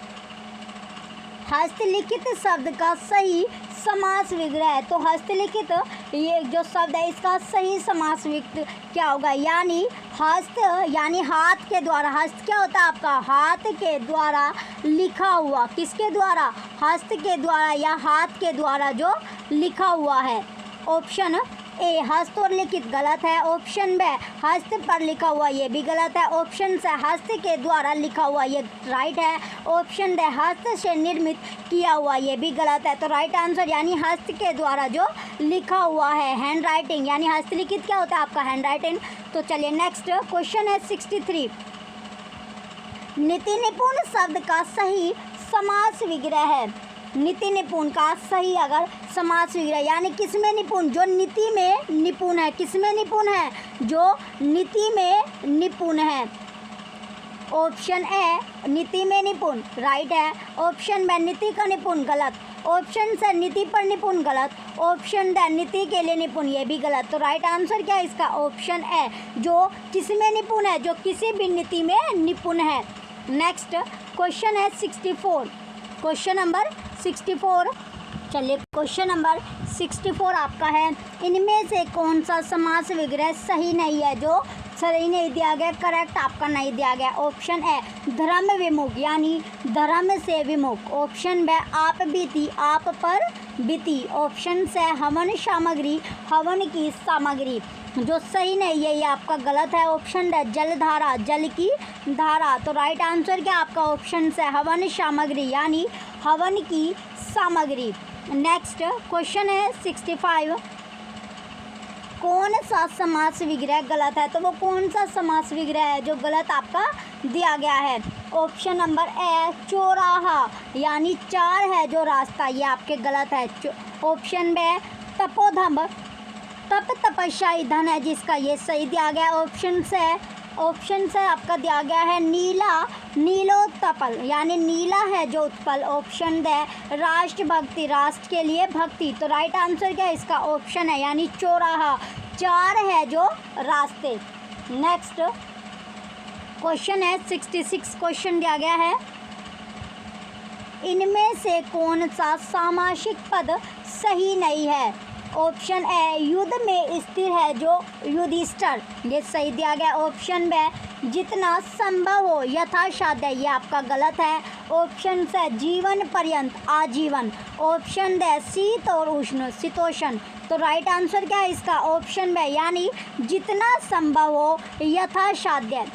हस्तलिखित शब्द का सही समास विग्रह। तो हस्तलिखित ये जो शब्द है इसका सही समास विग्रह क्या होगा? यानी हस्त यानी हाथ के द्वारा, हस्त क्या होता है आपका? हाथ के द्वारा लिखा हुआ, किसके द्वारा? हस्त के द्वारा या हाथ के द्वारा जो लिखा हुआ है। ऑप्शन ए हस्त और लिखित गलत है। ऑप्शन बी हस्त पर लिखा हुआ, ये भी गलत है। ऑप्शन से हस्त के द्वारा लिखा हुआ, ये राइट है। ऑप्शन डी हस्त से निर्मित किया हुआ, ये भी गलत है। तो राइट आंसर यानी हस्त के द्वारा जो लिखा हुआ है, हैंड राइटिंग, यानी हस्तलिखित क्या होता है आपका? Hand writing. तो चलिए नेक्स्ट क्वेश्चन है 63, नीति निपुण शब्द का सही समास विग्रह है। नीति निपुण का सही अगर समास विग्रह, यानी किसमें निपुण? जो नीति में निपुण है। किसमें निपुण है? जो नीति में निपुण है। ऑप्शन ए नीति में निपुण राइट है। ऑप्शन बी नीति का निपुण गलत। ऑप्शन से नीति पर निपुण गलत। ऑप्शन डी नीति के लिए निपुण, ये भी गलत। तो राइट आंसर क्या है इसका? ऑप्शन ए जो किसमें निपुण है? जो किसी भी नीति में निपुण है। नेक्स्ट क्वेश्चन है 64, क्वेश्चन नंबर 64। चलिए क्वेश्चन नंबर 64 आपका है, इनमें से कौन सा समास विग्रह सही नहीं है? जो सही नहीं दिया गया, करेक्ट आपका नहीं दिया गया। ऑप्शन ए धर्म विमुख, यानी धर्म से विमुख। ऑप्शन बी आप बीती, आप पर बीती। ऑप्शन से हवन सामग्री, हवन की सामग्री। जो सही नहीं है ये आपका गलत है। ऑप्शन डी जलधारा, जल की धारा। तो राइट आंसर क्या आपका? ऑप्शन से हवन सामग्री, यानी हवन की सामग्री। नेक्स्ट क्वेश्चन है 65, कौन सा समास विग्रह गलत है? तो वो कौन सा समास विग्रह है जो गलत आपका दिया गया है? ऑप्शन नंबर ए चौराहा, यानी चार है जो रास्ता, ये आपके गलत है। ऑप्शन बी तपोधम, तप तपस्या धन है जिसका, ये सही दिया गया। ऑप्शन से आपका दिया गया है नीला, नीलोत्पल, यानी नीला है जो उत्पल। ऑप्शन दे राष्ट्रभक्ति, राष्ट्र के लिए भक्ति। तो राइट आंसर क्या है इसका? ऑप्शन है, यानी चौराहा, चार है जो रास्ते। नेक्स्ट क्वेश्चन है 66, क्वेश्चन दिया गया है, इनमें से कौन सा सामासिक पद सही नहीं है? ऑप्शन ए युद्ध में स्थिर है जो युधिष्ठिर, ये सही दिया गया। ऑप्शन बी जितना संभव हो यथासाध्य, ये आपका गलत है। ऑप्शन से जीवन पर्यंत, आजीवन। ऑप्शन डी शीत और उष्ण, शीतोष्ण। तो राइट आंसर क्या है इसका? ऑप्शन बी यानी जितना संभव हो यथासाध्य।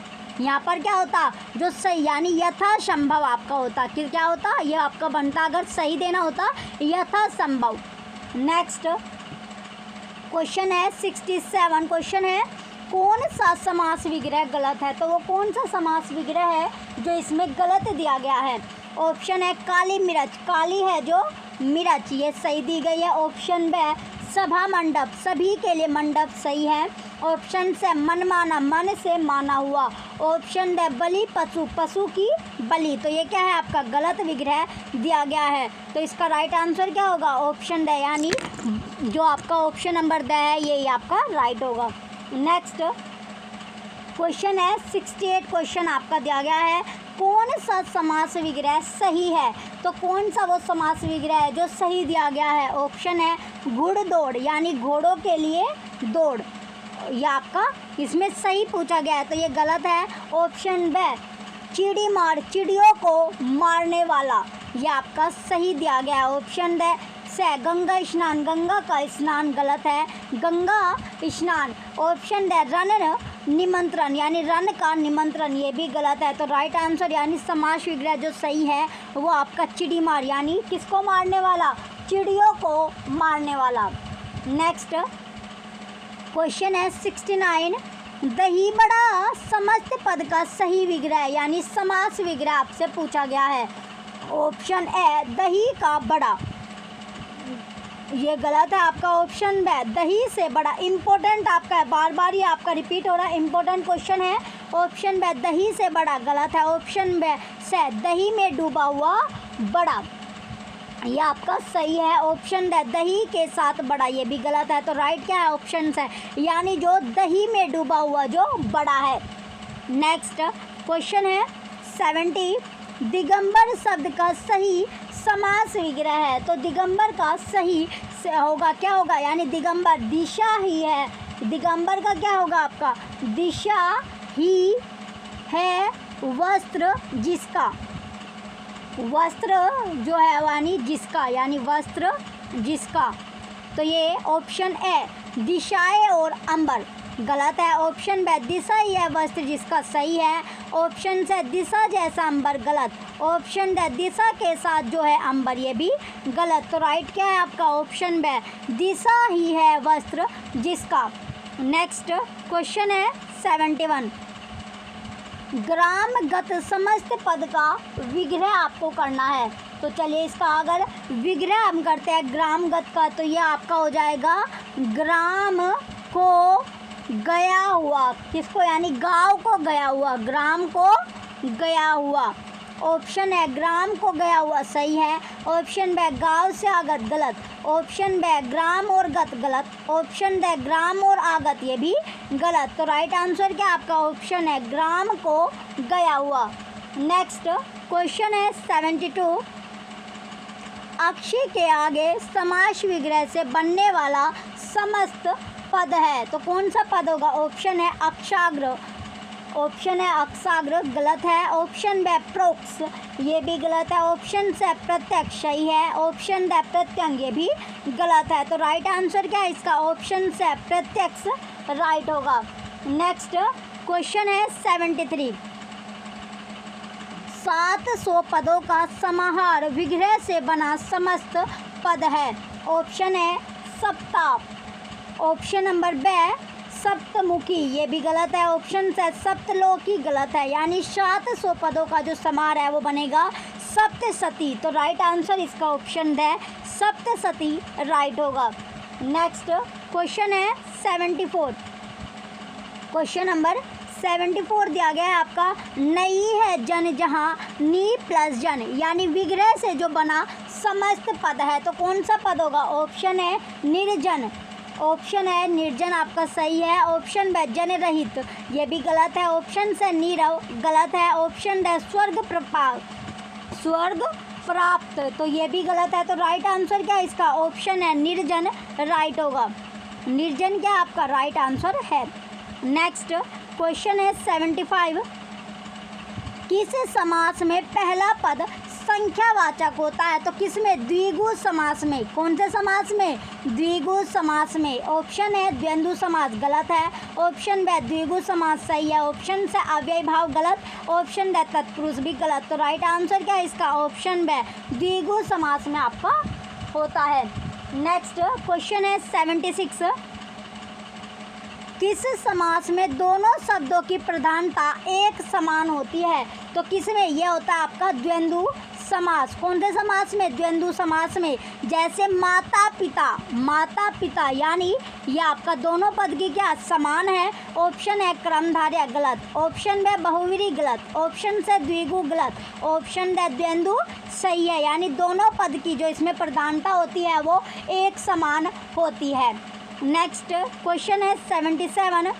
यहाँ पर क्या होता? जो सही यानी यथासंभव आपका होता, कि क्या होता? ये आपका बनता, अगर सही देना होता यथासंभव। नेक्स्ट क्वेश्चन है 67, क्वेश्चन है कौन सा समास विग्रह गलत है? तो वो कौन सा समास विग्रह है जो इसमें गलत दिया गया है? ऑप्शन है काली मिर्च, काली है जो मिर्च, ये सही दी गई है। ऑप्शन बी सभा मंडप, सभी के लिए मंडप सही है। ऑप्शन से मनमाना, मन से माना हुआ। ऑप्शन डी बलि पशु, पशु की बलि। तो ये क्या है आपका? गलत विग्रह दिया गया है। तो इसका राइट आंसर क्या होगा? ऑप्शन डी, यानी जो आपका ऑप्शन नंबर डी है ये आपका राइट होगा। नेक्स्ट क्वेश्चन है 68, क्वेश्चन आपका दिया गया है, कौन सा समास विग्रह सही है? तो कौन सा वो समास विग्रह है जो सही दिया गया है? ऑप्शन है घुड़दौड़, यानी घोड़ों के लिए दौड़, ये आपका इसमें सही पूछा गया है, तो ये गलत है। ऑप्शन बी चिड़ी मार, चिड़ियों को मारने वाला, ये आपका सही दिया गया है। ऑप्शन डी से गंगा स्नान, गंगा का स्नान गलत है, गंगा स्नान। ऑप्शन डी रन निमंत्रण, यानी रन का निमंत्रण, ये भी गलत है। तो राइट आंसर यानी समास विग्रह जो सही है वो आपका चिड़ी मार, यानी किसको मारने वाला? चिड़ियों को मारने वाला। नेक्स्ट क्वेश्चन है 69, दही बड़ा समस्त पद का सही विग्रह, यानी समास विग्रह आपसे पूछा गया है। ऑप्शन ए दही का बड़ा, ये गलत है आपका। ऑप्शन बी दही से बड़ा, इम्पोर्टेंट आपका है, बार बार ये आपका रिपीट हो रहा है, इम्पोर्टेंट क्वेश्चन है। ऑप्शन बी दही से बड़ा, गलत है। ऑप्शन बी से दही में डूबा हुआ बड़ा, ये आपका सही है। ऑप्शन द दही के साथ बड़ा, ये भी गलत है। तो राइट क्या है? ऑप्शन है, यानी जो दही में डूबा हुआ जो बड़ा है। नेक्स्ट क्वेश्चन है 70, दिगंबर शब्द का सही समास विग्रह है। तो दिगंबर का सही होगा, क्या होगा? यानी दिगंबर दिशा ही है, दिगंबर का क्या होगा आपका? दिशा ही है वस्त्र जिसका, वस्त्र जो है यानी जिसका, यानी वस्त्र जिसका। तो ये ऑप्शन ए दिशाएं और अंबर गलत है। ऑप्शन बी दिशा ही है वस्त्र जिसका सही है। ऑप्शन से दिशा जैसा अंबर गलत। ऑप्शन डी दिशा के साथ जो है अंबर, ये भी गलत। तो राइट क्या है आपका? ऑप्शन बी दिशा ही है वस्त्र जिसका। नेक्स्ट क्वेश्चन है 71, ग्रामगत समस्त पद का विग्रह आपको करना है। तो चलिए इसका अगर विग्रह हम करते हैं ग्रामगत का, तो ये आपका हो जाएगा ग्राम को गया हुआ, किसको? यानी गांव को गया हुआ, ग्राम को गया हुआ। ऑप्शन है ग्राम को गया हुआ सही है। ऑप्शन बी गांव से आगत गलत। ऑप्शन बी ग्राम और गत गलत। ऑप्शन डी ग्राम और आगत, ये भी गलत। तो राइट आंसर क्या आपका? ऑप्शन है ग्राम को गया हुआ। नेक्स्ट क्वेश्चन है 72, अक्षी के आगे समास विग्रह से बनने वाला समस्त पद है। तो कौन सा पद होगा? ऑप्शन है अक्षाग्र। ऑप्शन है अक्षाग्र गलत है। ऑप्शन बी प्रोक्ष, ये भी गलत है। ऑप्शन से प्रत्यक्ष सही है। ऑप्शन डी प्रत्यंग, ये भी गलत है। तो राइट आंसर क्या है इसका? ऑप्शन से प्रत्यक्ष राइट होगा। नेक्स्ट क्वेश्चन है 73, 700 पदों का समाहार विग्रह से बना समस्त पद है। ऑप्शन है सप्ताह। ऑप्शन नंबर बी सप्तमुखी, ये भी गलत है। ऑप्शन से सप्तलोकी गलत है, यानी 700 पदों का जो समाहार है वो बनेगा सप्तसती। तो राइट आंसर इसका ऑप्शन है सप्तसती राइट होगा। नेक्स्ट क्वेश्चन है 74, क्वेश्चन नंबर 74 दिया गया है आपका, नई है जन जहाँ नी प्लस जन, यानी विग्रह से जो बना समस्त पद है। तो कौन सा पद होगा? ऑप्शन है निर्जन। ऑप्शन है निर्जन आपका सही है। ऑप्शन बी जन रहित, ये भी गलत है। ऑप्शन से नीरव गलत है। ऑप्शन डी स्वर्ग प्राप्त, तो ये भी गलत है। तो राइट आंसर क्या है इसका? ऑप्शन है निर्जन राइट होगा। निर्जन क्या आपका राइट आंसर है। नेक्स्ट क्वेश्चन है 75, किस समास में पहला पद संख्यावाचक होता है? तो किस में? द्विगु समास में। कौन से समास में? द्विगु समास में। ऑप्शन है द्वंद्व समास गलत है। ऑप्शन बी द्विगु समास सही है। ऑप्शन से अव्ययी भाव गलत। ऑप्शन डी तत्पुरुष भी गलत। तो राइट आंसर क्या है इसका? ऑप्शन बी द्विगु समास में आपका होता है। नेक्स्ट क्वेश्चन है 76, किस समास में दोनों शब्दों की प्रधानता एक समान होती है? तो किस में? ये होता है आपका द्वंद्व समास। कौन से समास में? द्वंद्व समास में। जैसे माता पिता, माता पिता, यानी ये आपका दोनों पद की क्या समान है। ऑप्शन है क्रमधारय गलत। ऑप्शन बी बहुव्रीहि गलत। ऑप्शन से द्विगु गलत। ऑप्शन डी द्वंद्व सही है, यानी दोनों पद की जो इसमें प्रधानता होती है वो एक समान होती है। नेक्स्ट क्वेश्चन है 77,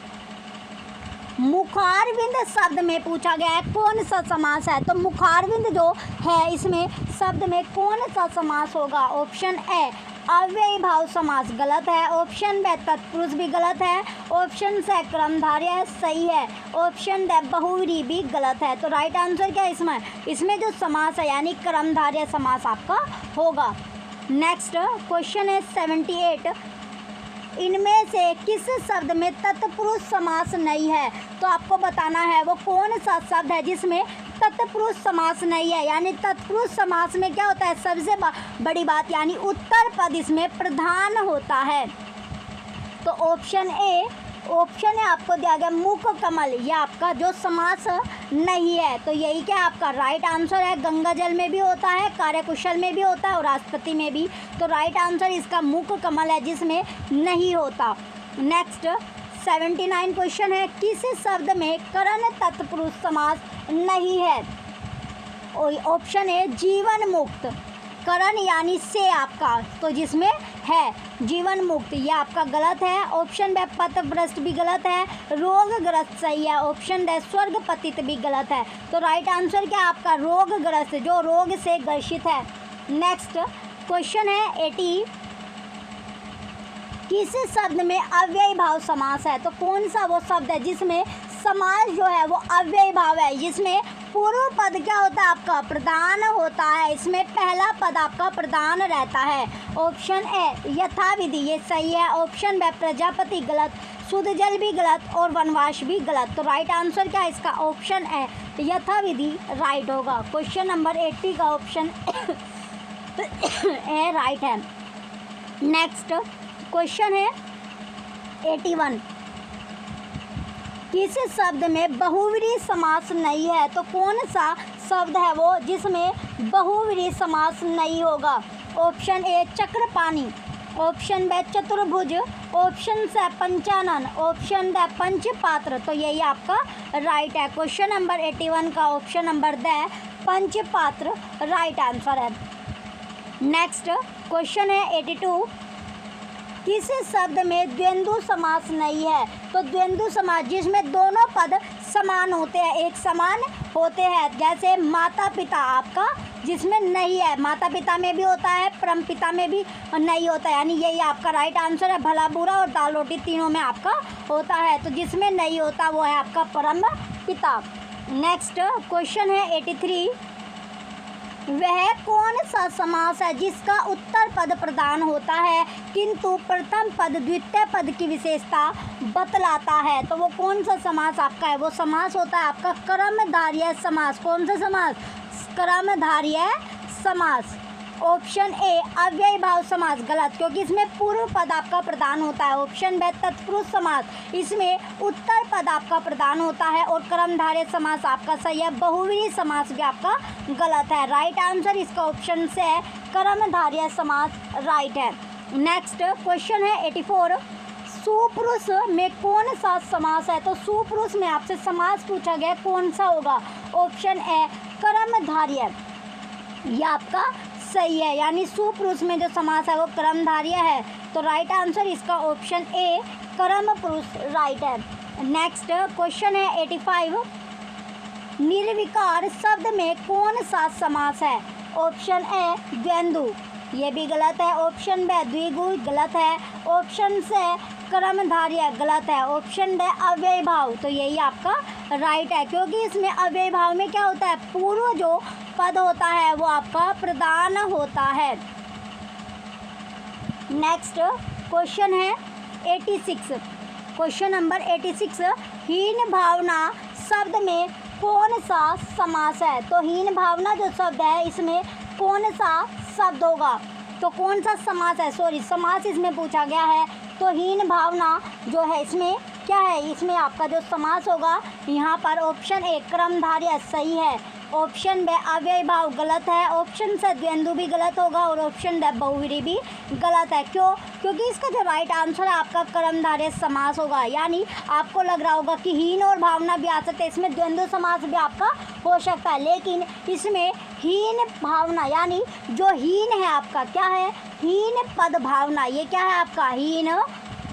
मुखारविंद शब्द में पूछा गया है कौन सा समास है? तो मुखारविंद जो है इसमें शब्द में कौन सा समास होगा? ऑप्शन ए अव्ययी भाव समास गलत है। ऑप्शन बी तत्पुरुष भी गलत है। ऑप्शन से क्रमधारय सही है। ऑप्शन डी बहुव्रीहि भी गलत है। तो राइट आंसर क्या है इसमें? इसमें जो समास है यानी क्रमधारय समास आपका होगा। नेक्स्ट क्वेश्चन है 78, इनमें से किस शब्द में तत्पुरुष समास नहीं है? तो आपको बताना है वो कौन सा शब्द है जिसमें तत्पुरुष समास नहीं है। यानी तत्पुरुष समास में क्या होता है? सबसे बड़ी बात यानी उत्तर पद इसमें प्रधान होता है। तो ऑप्शन ए, ऑप्शन है आपको दिया गया मुख कमल, ये आपका जो समास नहीं है। तो यही क्या आपका राइट आंसर है। गंगा जल में भी होता है, कार्यकुशल में भी होता है और राष्ट्रपति में भी। तो राइट आंसर इसका मुख कमल है जिसमें नहीं होता। नेक्स्ट 79 क्वेश्चन है, किस शब्द में करण तत्पुरुष समास नहीं है? ऑप्शन ए जीवन मुक्त, करण यानी से आपका, तो जिसमें है जीवन मुक्त, ये आपका गलत है। ऑप्शन बी पथभ्रष्ट भी गलत है, रोगग्रस्त सही है। ऑप्शन डी स्वर्ग पतित भी गलत है। तो राइट आंसर क्या आपका रोगग्रस्त, जो रोग से ग्रसित है। नेक्स्ट क्वेश्चन है 80, किस शब्द में अव्ययी भाव समास है? तो कौन सा वो शब्द है जिसमें समास जो है वो अव्ययी भाव है, जिसमें पूर्व पद क्या होता है आपका प्रधान होता है, इसमें पहला पद आपका प्रधान रहता है। ऑप्शन ए यथाविधि, ये सही है। ऑप्शन बी प्रजापति गलत, शुद्ध जल भी गलत और वनवास भी गलत। तो राइट आंसर क्या है इसका? ऑप्शन ए यथाविधि राइट होगा। क्वेश्चन नंबर 80 का ऑप्शन ए राइट है। नेक्स्ट क्वेश्चन है 81, किस शब्द में बहुव्रीहि समास नहीं है? तो कौन सा शब्द है वो जिसमें बहुव्रीहि समास नहीं होगा? ऑप्शन ए चक्रपाणी, ऑप्शन बी चतुर्भुज, ऑप्शन से पंचानन, ऑप्शन द पंचपात्र। तो यही आपका राइट है। क्वेश्चन नंबर 81 का ऑप्शन नंबर द पंचपात्र राइट आंसर है। नेक्स्ट क्वेश्चन है 82, किस शब्द में द्वंद्व समास नहीं है? तो द्वंद्व समास जिसमें दोनों पद समान होते हैं, एक समान होते हैं, जैसे माता पिता आपका जिसमें नहीं है, माता पिता में भी होता है, परम पिता में भी नहीं होता है, यानी यही आपका राइट आंसर है। भला बुरा और दाल रोटी तीनों में आपका होता है, तो जिसमें नहीं होता वो है आपका परम पिता। नेक्स्ट क्वेश्चन है 83, वह कौन सा समास है जिसका उत्तर पद प्रधान होता है किंतु प्रथम पद द्वितीय पद की विशेषता बतलाता है? तो वो कौन सा समास आपका है? वो समास होता है आपका कर्मधारय समास। कौन सा समास? कर्मधारय समास। ऑप्शन ए अव्ययी भाव समास गलत, क्योंकि इसमें पूर्व पद आपका प्रधान होता है। ऑप्शन बी तत्पुरुष समास, इसमें उत्तर पद आपका प्रधान होता है और कर्मधारय समास आपका सही है। बहुव्रीहि समास भी आपका गलत है। राइट आंसर इसका ऑप्शन से है कर्मधारय समास राइट है। नेक्स्ट क्वेश्चन है 84, सुपुरुष में कौन सा समास है? तो सुपुरुष में आपसे समास पूछा गया कौन सा होगा? ऑप्शन ए कर्मधारय, ये आपका सही है, यानी सुपुरुष में जो समास है वो कर्मधारय है। तो राइट आंसर इसका ऑप्शन ए कर्म पुरुष राइट है। नेक्स्ट क्वेश्चन है 85, निर्विकार शब्द में कौन सा समास है? ऑप्शन ए द्वंद्व, ये भी गलत है। ऑप्शन बी द्विगु गलत है। ऑप्शन से कर्मधारय गलत है। ऑप्शन डी अव्ययी भाव, तो यही आपका राइट है, क्योंकि इसमें अव्ययी भाव में क्या होता है पूर्व जो पद होता है वो आपका प्रधान होता है। नेक्स्ट क्वेश्चन है 86, क्वेश्चन नंबर 86, हीन भावना शब्द में कौन सा समास है? तो हीन भावना जो शब्द है इसमें कौन सा शब्द होगा? तो कौन सा समास है? सॉरी, समास इसमें पूछा गया है। तो हीन भावना जो है इसमें क्या है? इसमें आपका जो समास होगा यहाँ पर ऑप्शन ए कर्मधारय सही है। ऑप्शन बी अव्ययी भाव गलत है। ऑप्शन से द्वंद्व भी गलत होगा और ऑप्शन डी बहुव्रीहि भी गलत है। क्यों? क्योंकि इसका जो राइट आंसर है आपका कर्मधारय समास होगा। यानी आपको लग रहा होगा कि हीन और भावना भी आ सकते हैं, इसमें द्वंद्व समास भी आपका हो सकता है, लेकिन इसमें हीन भावना यानी जो हीन है आपका क्या है? हीन पद भावना। ये क्या है आपका? हीन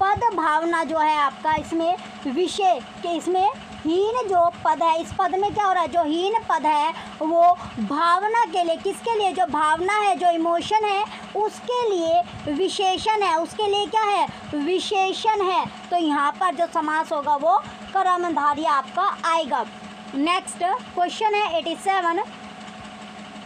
पद भावना जो है आपका इसमें विषय के, इसमें हीन जो पद है इस पद में क्या हो रहा है? जो हीन पद है वो भावना के लिए, किसके लिए? जो भावना है, जो इमोशन है उसके लिए विशेषण है, उसके लिए क्या है? विशेषण है। तो यहाँ पर जो समास होगा वो कर्मधारय आपका आएगा। नेक्स्ट क्वेश्चन है 87,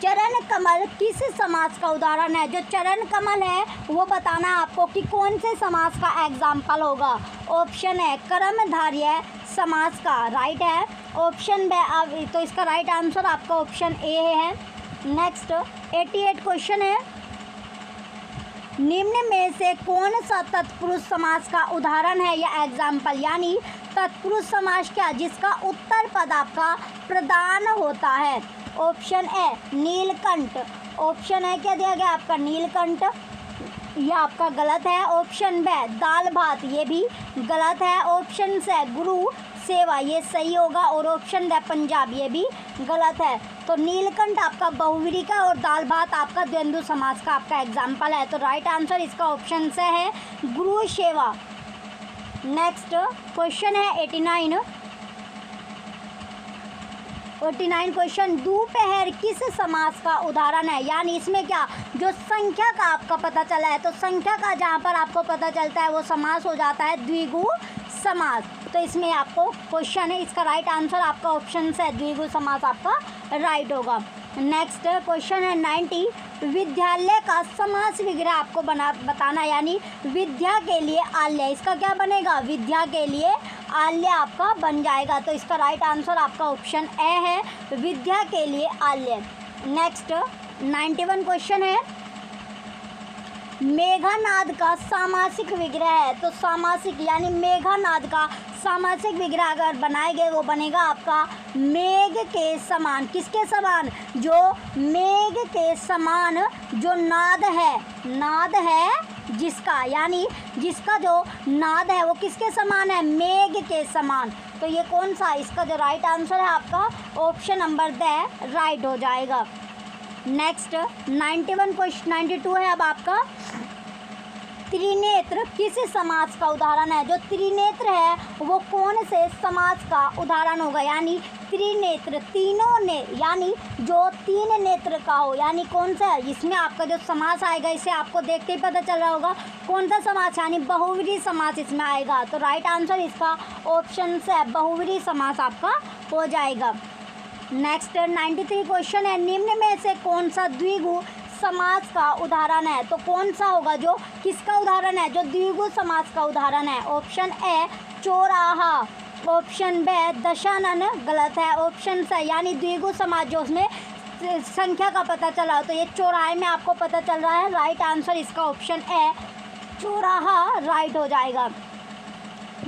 चरण कमल किस समास का उदाहरण है? जो चरण कमल है वो बताना है आपको कि कौन से समास का एग्जाम्पल होगा। ऑप्शन है कर्मधारय समास का राइट है। ऑप्शन बी, तो इसका राइट आंसर आपका ऑप्शन ए है। नेक्स्ट 88 क्वेश्चन है, निम्न में से कौन सा तत्पुरुष समास का उदाहरण है या एग्जाम्पल? यानी तत्पुरुष समास क्या? जिसका उत्तर पद आपका प्रधान होता है। Option A Neelkanth, option A क्या दिया गया आपका? नीलकंठ। ये आपका गलत है। ऑप्शन बे दाल भात, ये भी गलत है। ऑप्शन से गुरु सेवा, ये सही होगा। और ऑप्शन द पंजाब, ये भी गलत है। तो नीलकंठ आपका बहुव्रीहि का और दाल भात आपका द्वंद्व समास का आपका एग्जाम्पल है। तो राइट आंसर इसका ऑप्शन से है गुरु सेवा। नेक्स्ट क्वेश्चन है 89 क्वेश्चन, दोपहर किस समास का उदाहरण है? यानी इसमें क्या जो संख्या का आपका पता चला है, तो संख्या का जहाँ पर आपको पता चलता है वो समास हो जाता है द्विगु समास। तो इसमें आपको क्वेश्चन है, इसका राइट आंसर आपका ऑप्शन से द्विगु समास आपका राइट होगा। नेक्स्ट क्वेश्चन है 90, विद्यालय का समास विग्रह आपको बताना, यानी विद्या के लिए आल्य, इसका क्या बनेगा? विद्या के लिए आल्य आपका बन जाएगा। तो इसका राइट आंसर आपका ऑप्शन ए है, विद्या के लिए आल्य। नेक्स्ट 91 क्वेश्चन है, मेघानाद का सामासिक विग्रह है। तो सामासिक यानी मेघानाद का सामासिक विग्रह अगर बनाए गए वो बनेगा आपका मेघ के समान। किसके समान? जो मेघ के समान जो नाद है जिसका, यानी जिसका जो नाद है वो किसके समान है? मेघ के समान। तो ये कौन सा? इसका जो राइट आंसर है आपका ऑप्शन नंबर द राइट हो जाएगा। नेक्स्ट 92 है अब आपका, त्रिनेत्र किस समास का उदाहरण है? जो त्रिनेत्र है वो कौन से समास का उदाहरण होगा? यानी त्रिनेत्र, तीनों ने, यानी जो तीन नेत्र का हो, यानी कौन सा? इसमें आपका जो समास आएगा इसे आपको देखते ही पता चल रहा होगा कौन सा समास, यानी बहुव्रीहि समास इसमें आएगा। तो राइट आंसर इसका ऑप्शन से बहुव्रीहि समास आपका हो जाएगा। नेक्स्ट 93 क्वेश्चन है, निम्न में से कौन सा द्विगु समास का उदाहरण है? तो कौन सा होगा जो किसका उदाहरण है? जो द्विगु समास का उदाहरण है। ऑप्शन ए चौराहा, ऑप्शन बी दशानन, गलत है। ऑप्शन सी यानी द्विगु समास जो उसमें संख्या का पता चला हो, तो ये चौराहे में आपको पता चल रहा है। राइट आंसर इसका ऑप्शन ए चौराहा राइट हो जाएगा।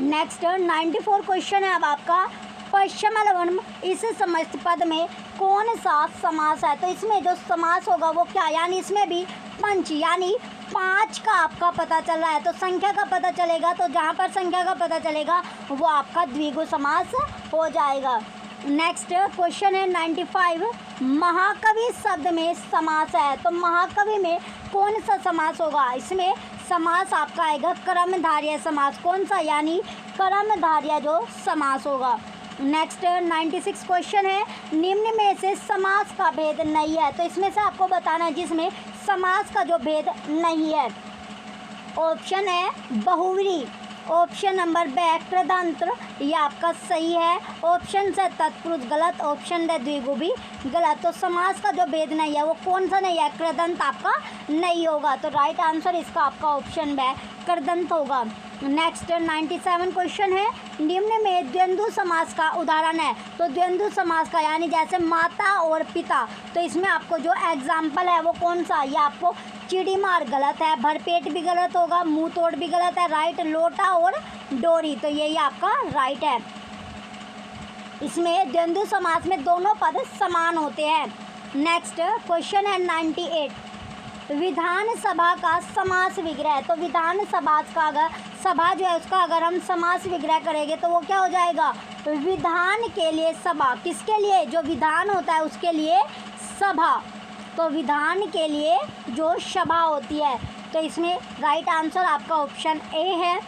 नेक्स्ट 94 क्वेश्चन है अब आपका, पश्चिमलवनम इस समस्त पद में कौन सा समास है? तो इसमें जो समास होगा वो क्या, यानी इसमें भी पंच, यानी 5 का आपका पता चल रहा है, तो संख्या का पता चलेगा, तो जहाँ पर संख्या का पता चलेगा वो आपका द्विगु समास हो जाएगा। नेक्स्ट क्वेश्चन है 95, महाकवि शब्द में समास है। तो महाकवि में कौन सा समास होगा? इसमें समास आपका आएगा कर्मधारय समास। कौन सा? यानी कर्मधारय जो समास होगा। नेक्स्ट 96 क्वेश्चन है, निम्न में से समास का भेद नहीं है। तो इसमें से आपको बताना है जिसमें समास का जो भेद नहीं है। ऑप्शन है बहुव्रीहि, ऑप्शन नंबर बी कृदंत, ये आपका सही है। ऑप्शन से तत्पुरुष गलत, ऑप्शन द द्विगु भी गलत। तो समास का जो भेद नहीं है वो कौन सा नहीं है? कृदंत आपका नहीं होगा। तो राइट आंसर इसका आपका ऑप्शन बी कृदंत होगा। नेक्स्ट 97 क्वेश्चन है, निम्न में द्वंद्व समास का उदाहरण है। तो द्वंद्व समास का यानी जैसे माता और पिता, तो इसमें आपको जो एग्जाम्पल है वो कौन सा? ये आपको चिड़ी मार गलत है, भरपेट भी गलत होगा, मुंह तोड़ भी गलत है, राइट लोटा और डोरी, तो यही आपका राइट है। इसमें द्वंद्व समास में दोनों पद समान होते हैं। नेक्स्ट क्वेश्चन है 98, विधानसभा का समास विग्रह। तो विधानसभा का अगर सभा जो है उसका अगर हम समास विग्रह करेंगे तो वो क्या हो जाएगा? विधान के लिए सभा। किसके लिए? जो विधान होता है उसके लिए सभा। तो विधान के लिए जो सभा होती है, तो इसमें राइट आंसर आपका ऑप्शन ए है,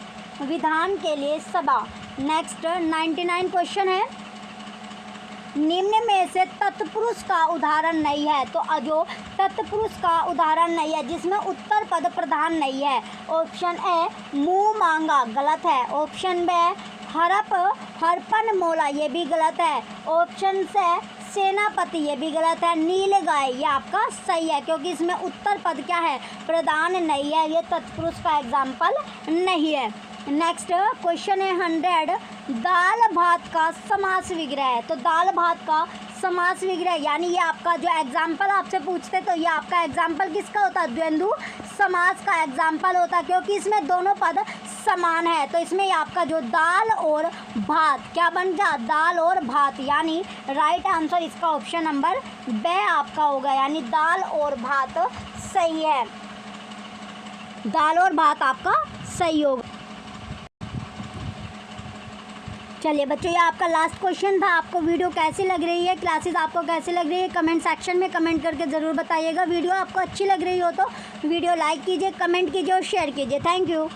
विधान के लिए सभा। नेक्स्ट 99 क्वेश्चन है, निम्न में से तत्पुरुष का उदाहरण नहीं है। तो जो तत्पुरुष का उदाहरण नहीं है जिसमें उत्तर पद प्रधान नहीं है। ऑप्शन ए मुंह मांगा, गलत है। ऑप्शन बी हरपन मोला, ये भी गलत है। ऑप्शन से सेनापति, ये भी गलत है। नील गाय, ये आपका सही है क्योंकि इसमें उत्तर पद क्या है? प्रधान नहीं है, ये तत्पुरुष का एग्जाम्पल नहीं है। नेक्स्ट क्वेश्चन है 100, दाल भात का समास विग्रह है। तो दाल भात का समास विग्रह यानी ये आपका जो एग्जाम्पल आपसे पूछते तो ये आपका एग्जाम्पल किसका होता? द्वंद्व समास का एग्जाम्पल होता, क्योंकि इसमें दोनों पद समान है। तो इसमें आपका जो दाल और भात क्या बन जा? दाल और भात, यानी राइट आंसर इसका ऑप्शन नंबर बी आपका होगा, यानी दाल और भात सही है। दाल और भात आपका सही होगा। चलिए बच्चों, ये आपका लास्ट क्वेश्चन था। आपको वीडियो कैसी लग रही है, क्लासेस आपको कैसी लग रही है, कमेंट सेक्शन में कमेंट करके ज़रूर बताइएगा। वीडियो आपको अच्छी लग रही हो तो वीडियो लाइक कीजिए, कमेंट कीजिए और शेयर कीजिए। Thank you.